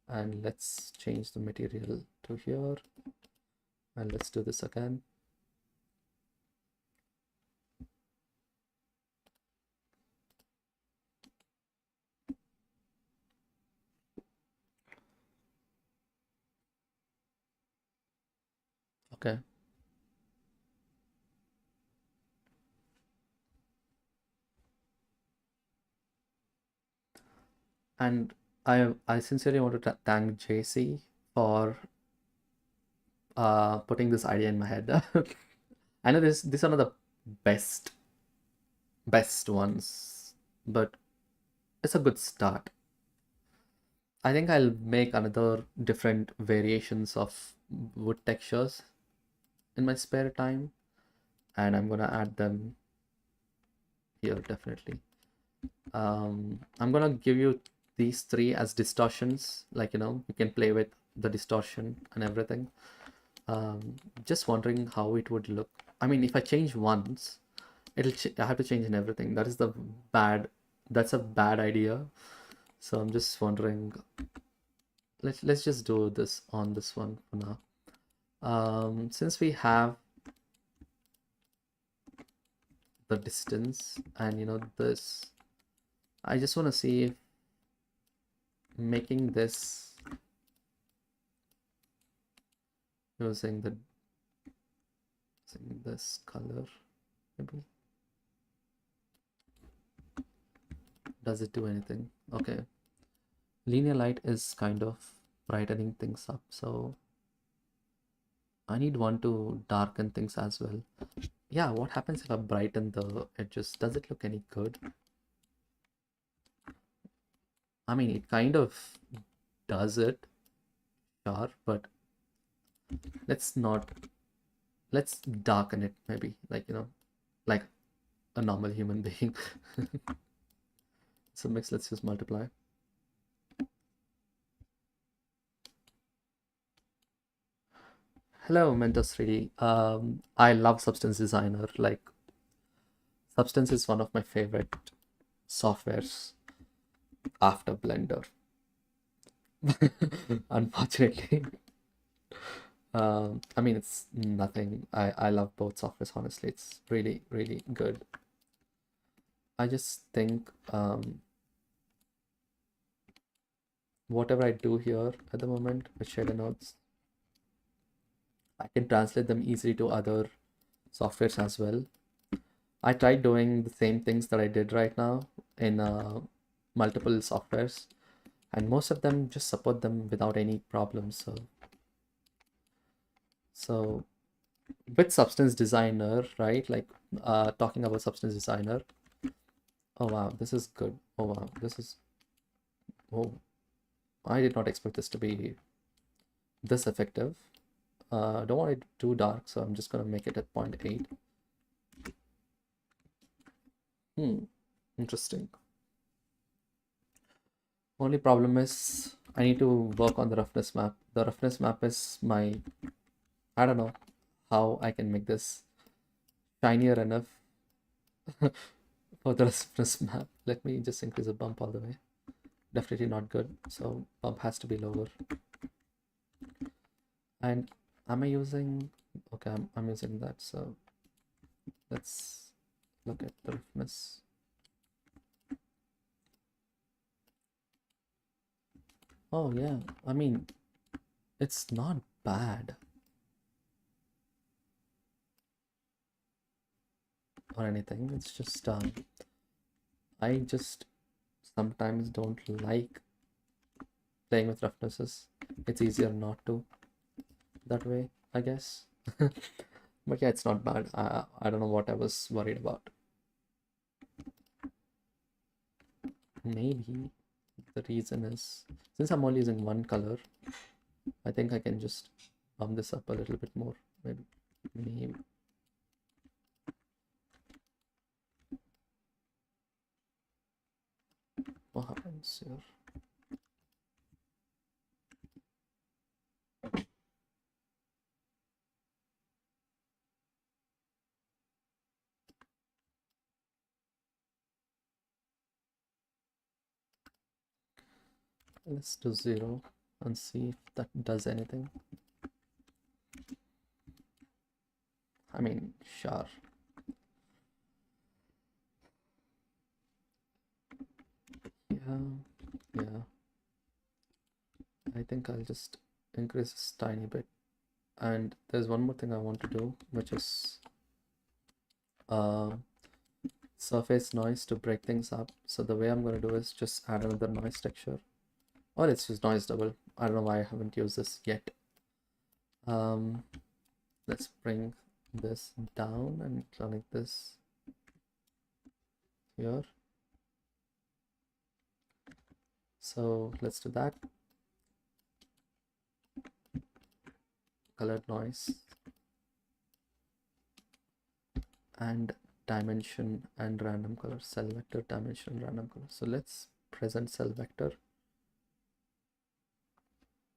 And let's change the material to here. And let's do this again. Okay. And I sincerely want to thank JC for putting this idea in my head. I know this are not the best ones, but it's a good start. I think I'll make another different variations of wood textures in my spare time, and I'm gonna add them here definitely. I'm gonna give you these 3 as distortions, like you can play with the distortion and everything. Just wondering how it would look. I mean, if I change once, I have to change in everything. That's a bad idea. So I'm just wondering, let's just do this on this one for now. Since we have the distance and this, I just want to see if making this using this color, maybe, does it do anything? Okay, linear light is kind of brightening things up, so I need one to darken things as well. Yeah, what happens if I brighten the edges? Does it look any good? I mean, it kind of does it, sure, but let's darken it, maybe, like like a normal human being. So mix, let's use multiply. Hello, Mentos 3D. I love Substance Designer. Like, Substance is one of my favorite softwares after Blender. Unfortunately. I mean, it's nothing. I love both softwares, honestly. It's really, really good. I just think whatever I do here at the moment with shader nodes, I can translate them easily to other softwares as well. I tried doing the same things that I did right now in multiple softwares, and most of them just support them without any problems. So with Substance Designer, right? Like talking about Substance Designer. Oh wow, this is good. Oh wow, this is, oh, I did not expect this to be this effective. I don't want it too dark, so I'm just gonna make it at 0.8. Interesting. Only problem is I need to work on the roughness map. The roughness map is my, I don't know how I can make this shinier enough for the roughness map. Let me just increase the bump all the way. Definitely not good. So bump has to be lower. And am I using, okay, I'm using that. So let's look at the roughness. Oh yeah, I mean, it's not bad or anything. It's just I just sometimes don't like playing with roughnesses. It's easier not to that way, I guess. But yeah, it's not bad. I don't know what I was worried about. Maybe the reason is since I'm only using one color, I think I can just bump this up a little bit more. Maybe. What happens here? Let's do 0 and see if that does anything. I mean, sure. Yeah. I think I'll just increase this tiny bit. And there's one more thing I want to do, which is surface noise to break things up. So the way I'm going to do is just add another noise texture. Or let's use noise double. I don't know why I haven't used this yet. Let's bring this down and connect this here. So let's do that. Colored noise and dimension and random color, cell vector, dimension, random color. So let's present cell vector.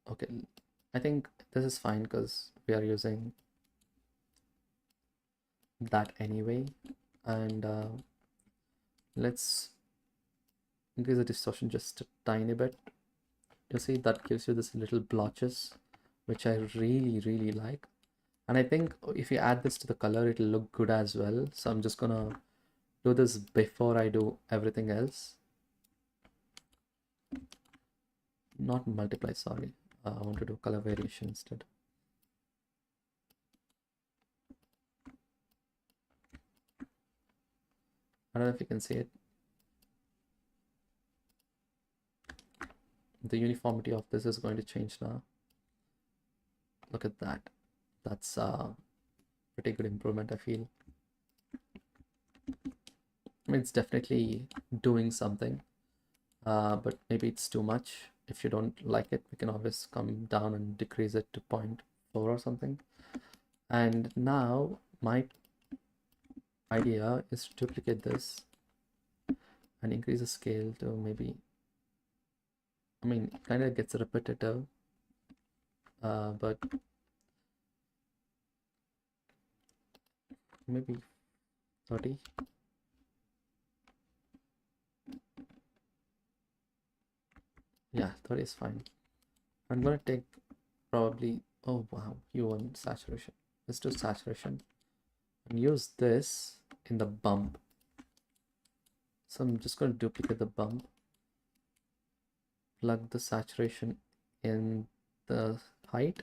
Okay, I think this is fine because we are using that anyway. And let's increase the distortion just a tiny bit. You see that gives you this little blotches, which I really like. And I think if you add this to the color, it'll look good as well. So I'm just gonna do this before I do everything else. Not multiply, sorry. I want to do color variation instead. I don't know if you can see it. The uniformity of this is going to change now. Look at that. That's pretty good improvement, I feel. I mean, it's definitely doing something, but maybe it's too much. If you don't like it, we can always come down and decrease it to 0.4 or something. And now my idea is to duplicate this and increase the scale to maybe, I mean, it kind of gets repetitive, but maybe 30. Yeah, 30 is fine. I'm gonna take probably, oh wow, you want saturation. Let's do saturation and use this in the bump. So I'm just going to duplicate the bump. plug the saturation in the height.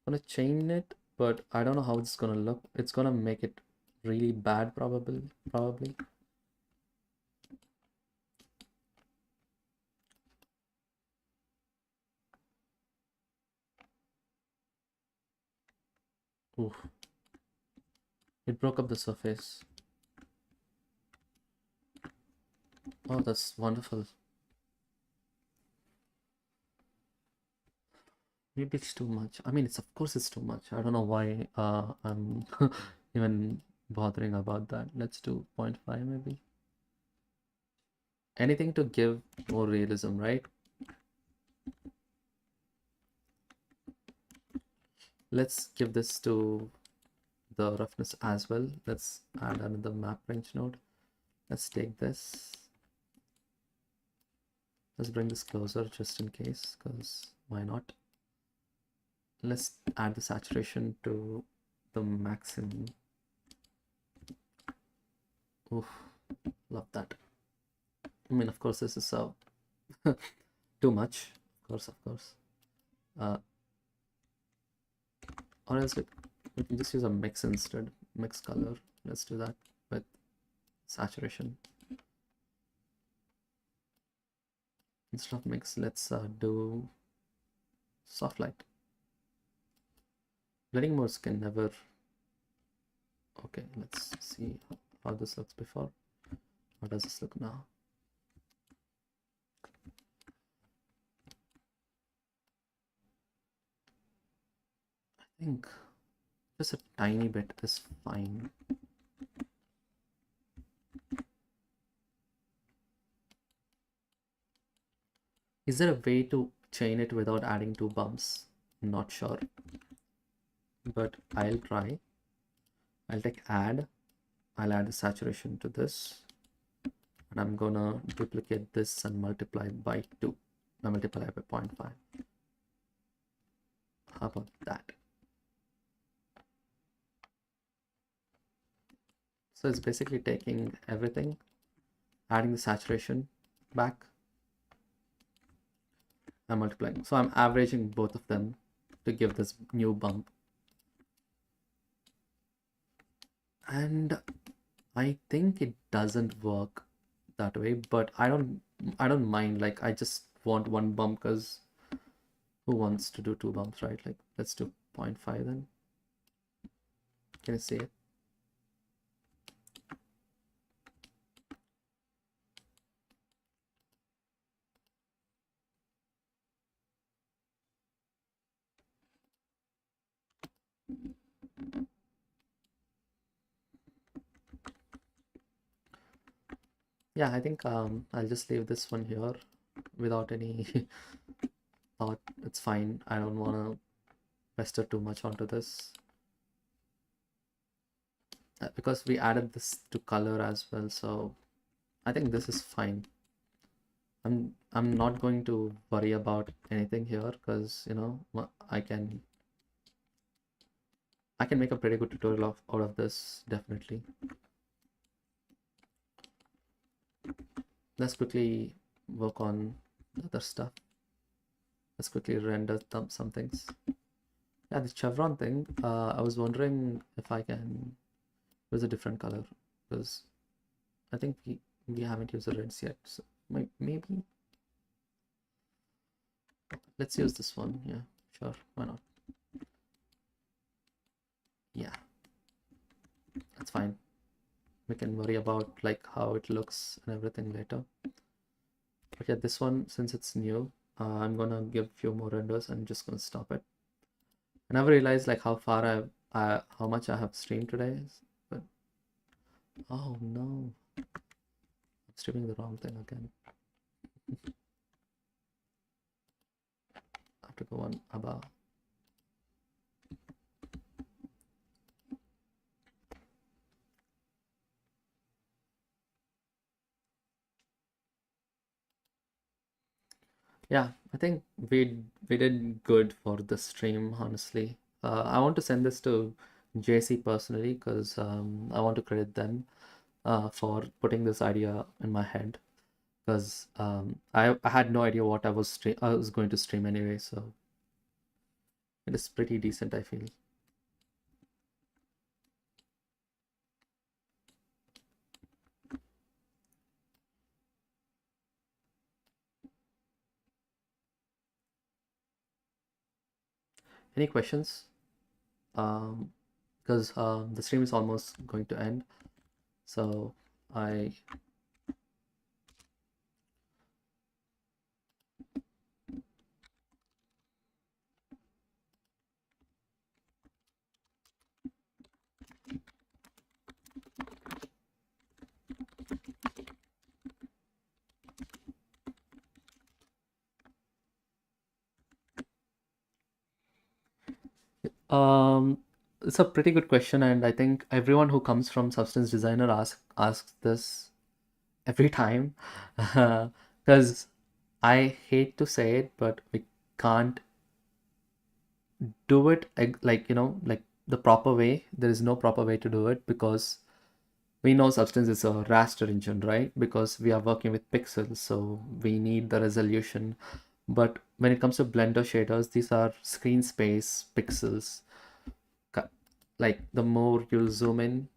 I'm gonna chain it, but I don't know how it's gonna look. It's gonna make it really bad probably. Oof. It broke up the surface. Oh, that's wonderful. Maybe it's too much. I mean, it's of course it's too much. I don't know why I'm even bothering about that. Let's do 0.5 maybe. Anything to give more realism, right? Let's give this to the roughness as well. Let's add another map range node. Let's take this. Let's bring this closer just in case, because why not? Let's add the saturation to the maximum. Oof, love that. I mean, of course, this is so too much. Of course. Or else we can just use a mix instead. Mix color. Let's do that with saturation. Instead of mix, let's do soft light. Blending modes can never. Okay, let's see how this looks before. How does this look now? I think just a tiny bit is fine. Is there a way to chain it without adding two bumps? Not sure, but I'll try. I'll take add. I'll add the saturation to this, and I'm gonna duplicate this and multiply by 2. Now multiply by 0.5. How about that? So it's basically taking everything, adding the saturation back, and multiplying. So I'm averaging both of them to give this new bump. And I think it doesn't work that way, but I don't mind. Like, I just want one bump, because who wants to do two bumps, right? Like, let's do 0.5 then. Can you see it? Yeah, I think I'll just leave this one here without any thought. It's fine. I don't want to pester too much onto this. Because we added this to color as well, so I think this is fine. I'm not going to worry about anything here, because you know I can make a pretty good tutorial out of this, definitely. Let's quickly work on other stuff. Let's quickly render some things. Yeah, the chevron thing, I was wondering if I can use a different color, because I think we haven't used the reds yet, so maybe let's use this one. Yeah, sure, why not? Yeah, that's fine. We can worry about like how it looks and everything later. But yeah, this one, since it's new, I'm gonna give a few more renders and just gonna stop it. I never realized like how much I have streamed today, but oh no, I'm streaming the wrong thing again. I have to go on about. Yeah, I think we did good for the stream, honestly. I want to send this to JC personally, because I want to credit them for putting this idea in my head, because I had no idea what I was going to stream anyway, so it is pretty decent, I feel. Any questions? Because the stream is almost going to end, so I um it's a pretty good question, and I think everyone who comes from substance designer asks this every time, because I hate to say it, but we can't do it like like the proper way. There is no proper way to do it because we know substance is a raster engine, right? Because we are working with pixels, so we need the resolution. But when it comes to blender shaders, these are screen space pixels. Like the more you zoom in,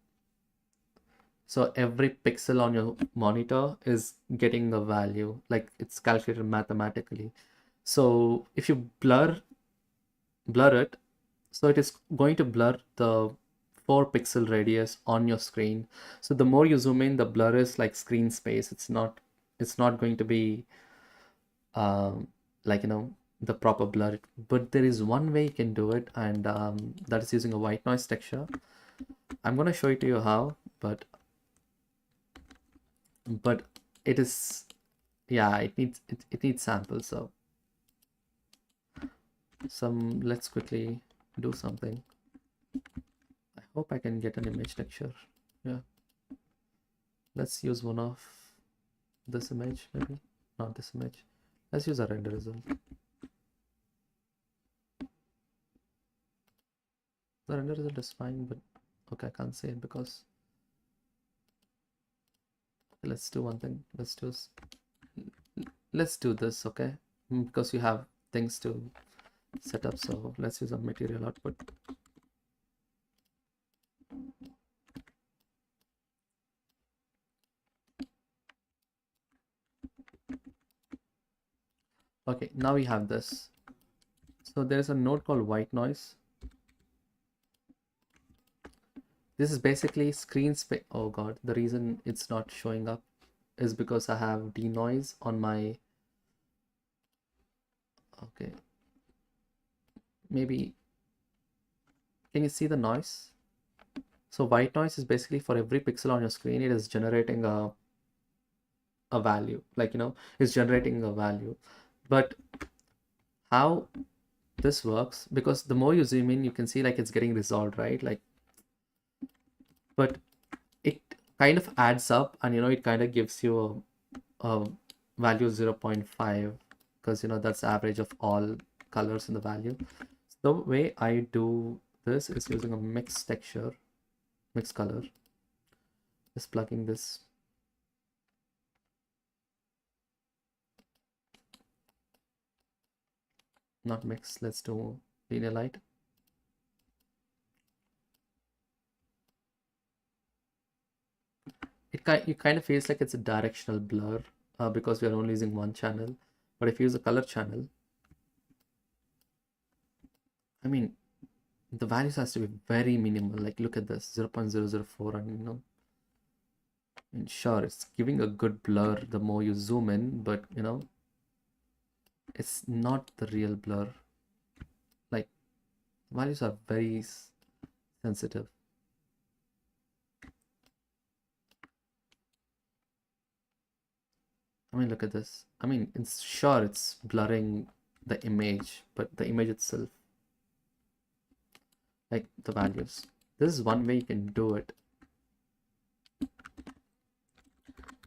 so every pixel on your monitor is getting a value, like it's calculated mathematically. So if you blur it, so it is going to blur the 4 pixel radius on your screen. So the more you zoom in, the blur is like screen space. It's not going to be um, like the proper blur. But there is one way you can do it, and that is using a white noise texture. I'm gonna show it to you how, but it is, yeah, it needs samples. So let's quickly do something. I hope I can get an image texture. Yeah, let's use one of this image, maybe not this image. Let's use a render result. The render result is fine, but okay, I can't say it because let's do one thing. Let's do this, okay? Because you have things to set up, so let's use a material output. Okay, now we have this. So there's a node called white noise. This is basically screen space. Oh god, the reason it's not showing up is because I have denoise on my, okay, maybe, can you see the noise? So white noise is basically for every pixel on your screen, it is generating a value, like it's generating a value. But how this works, because the more you zoom in, you can see like it's getting resolved, right? Like, but it kind of adds up, and it kind of gives you a value 0.5, because that's the average of all colors in the value. The way I do this is using a mixed texture, mixed color, just plugging this. Not mixed, let's do linear light. It kind of feels like it's a directional blur, because we are only using one channel. But if you use a color channel, I mean, the values has to be very minimal. Like look at this, 0.004, and and sure, it's giving a good blur the more you zoom in, but it's not the real blur. Like values are very sensitive. I mean, look at this. I mean, it's blurring the image, but the image itself, like the values. This is one way you can do it.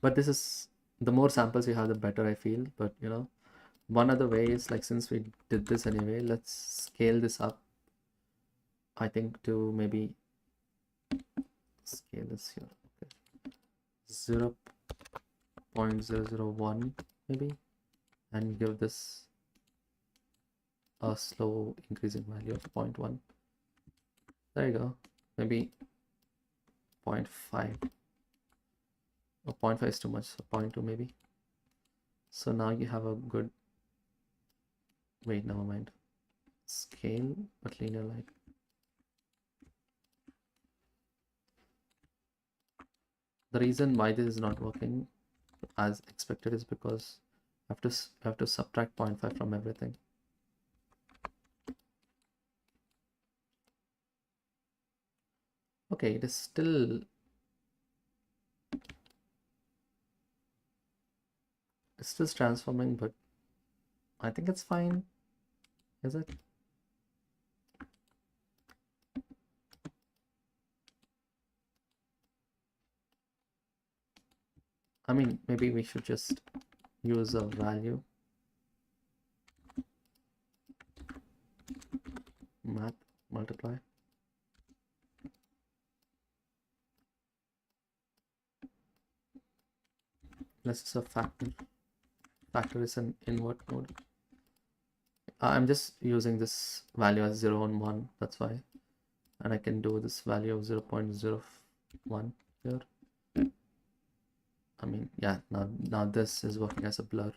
But this is, the more samples you have, the better, I feel. But one other way is, like, since we did this anyway, let's scale this up. I think to maybe scale this here. Okay. 0 0.001 maybe, and give this a slow increasing value of 0.1. There you go. Maybe 0.5. Oh, 0.5 is too much, so 0.2 maybe. So now you have a good, wait, never mind. Scale, but linear light. The reason why this is not working as expected is because I have to subtract 0.5 from everything. Okay, it is still, it's still transforming, but I think it's fine. Is it? I mean, maybe we should just use a value. Math, multiply. This is a factor. Factor is an invert mode. I'm just using this value as 0 and 1, that's why. And I can do this value of 0.01 here. I mean, yeah, now this is working as a blur.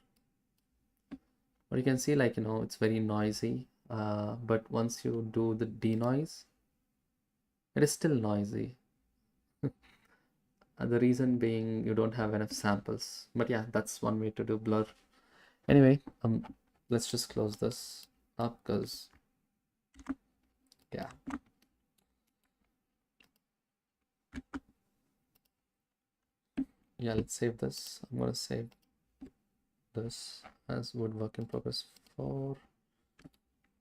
But you can see, like, it's very noisy. But once you do the denoise, it is still noisy. The reason being you don't have enough samples. But yeah, that's one way to do blur. Anyway, let's just close this up because, yeah. Yeah, let's save this. I'm gonna save this as woodwork in progress 4.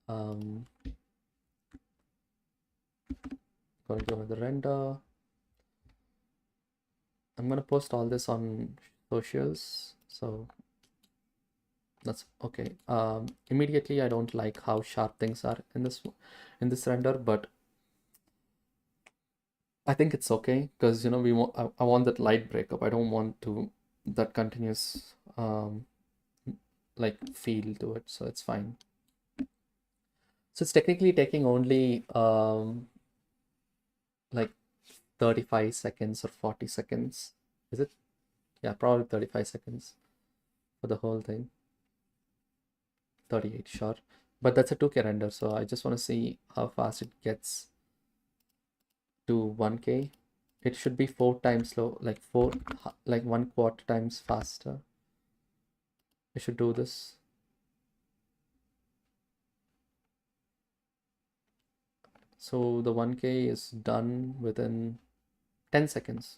Going to go with the render. I'm gonna post all this on socials, so that's okay. Immediately I don't like how sharp things are in this render, but I think it's okay because I want that light breakup. I don't want that continuous like feel to it, so it's fine. So it's technically taking only like 35 seconds or 40 seconds. Is it? Yeah, probably 35 seconds for the whole thing. 38, sure. But that's a 2K render, so I just want to see how fast it gets to 1K. It should be 4 times slow, like 1/4 times faster. I should do this. So the 1K is done within 10 seconds.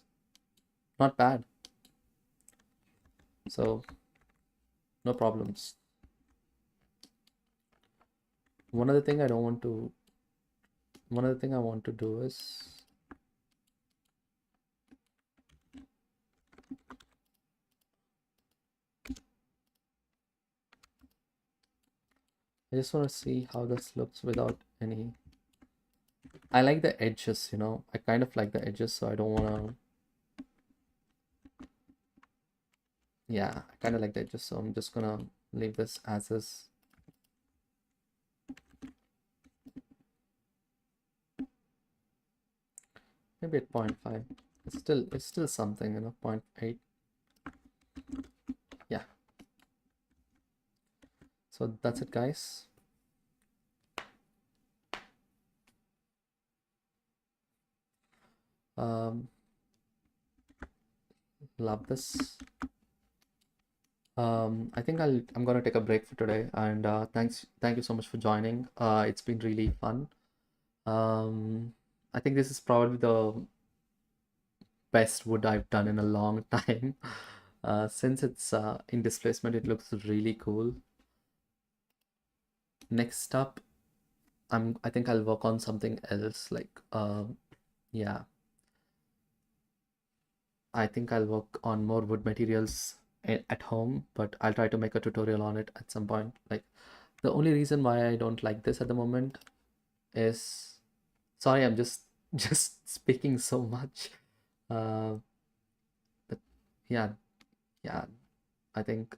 Not bad. So no problems. One other thing I want to do is I just want to see how this looks without any. I like the edges, I kind of like the edges, so I don't want to. Yeah, I kind of like the edges, so I'm just gonna leave this as is. Maybe at 0.5. It's still something, 0.8. Yeah. So that's it, guys. Love this. I think I'm gonna take a break for today, and thank you so much for joining. It's been really fun. I think this is probably the best wood I've done in a long time. Since it's in displacement, it looks really cool. Next up, I think I'll work on something else, like yeah. I think I'll work on more wood materials at home, but I'll try to make a tutorial on it at some point. Like, the only reason why I don't like this at the moment is, sorry, I'm just just speaking so much. But yeah, Yeah, I think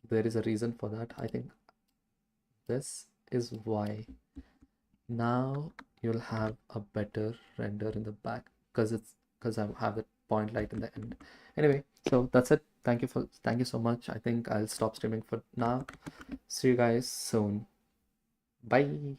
there is a reason for that. I think this is why now you'll have a better render in the back because I have the point light in the end. Anyway, so that's it. Thank you so much. I think I'll stop streaming for now. See you guys soon. Bye.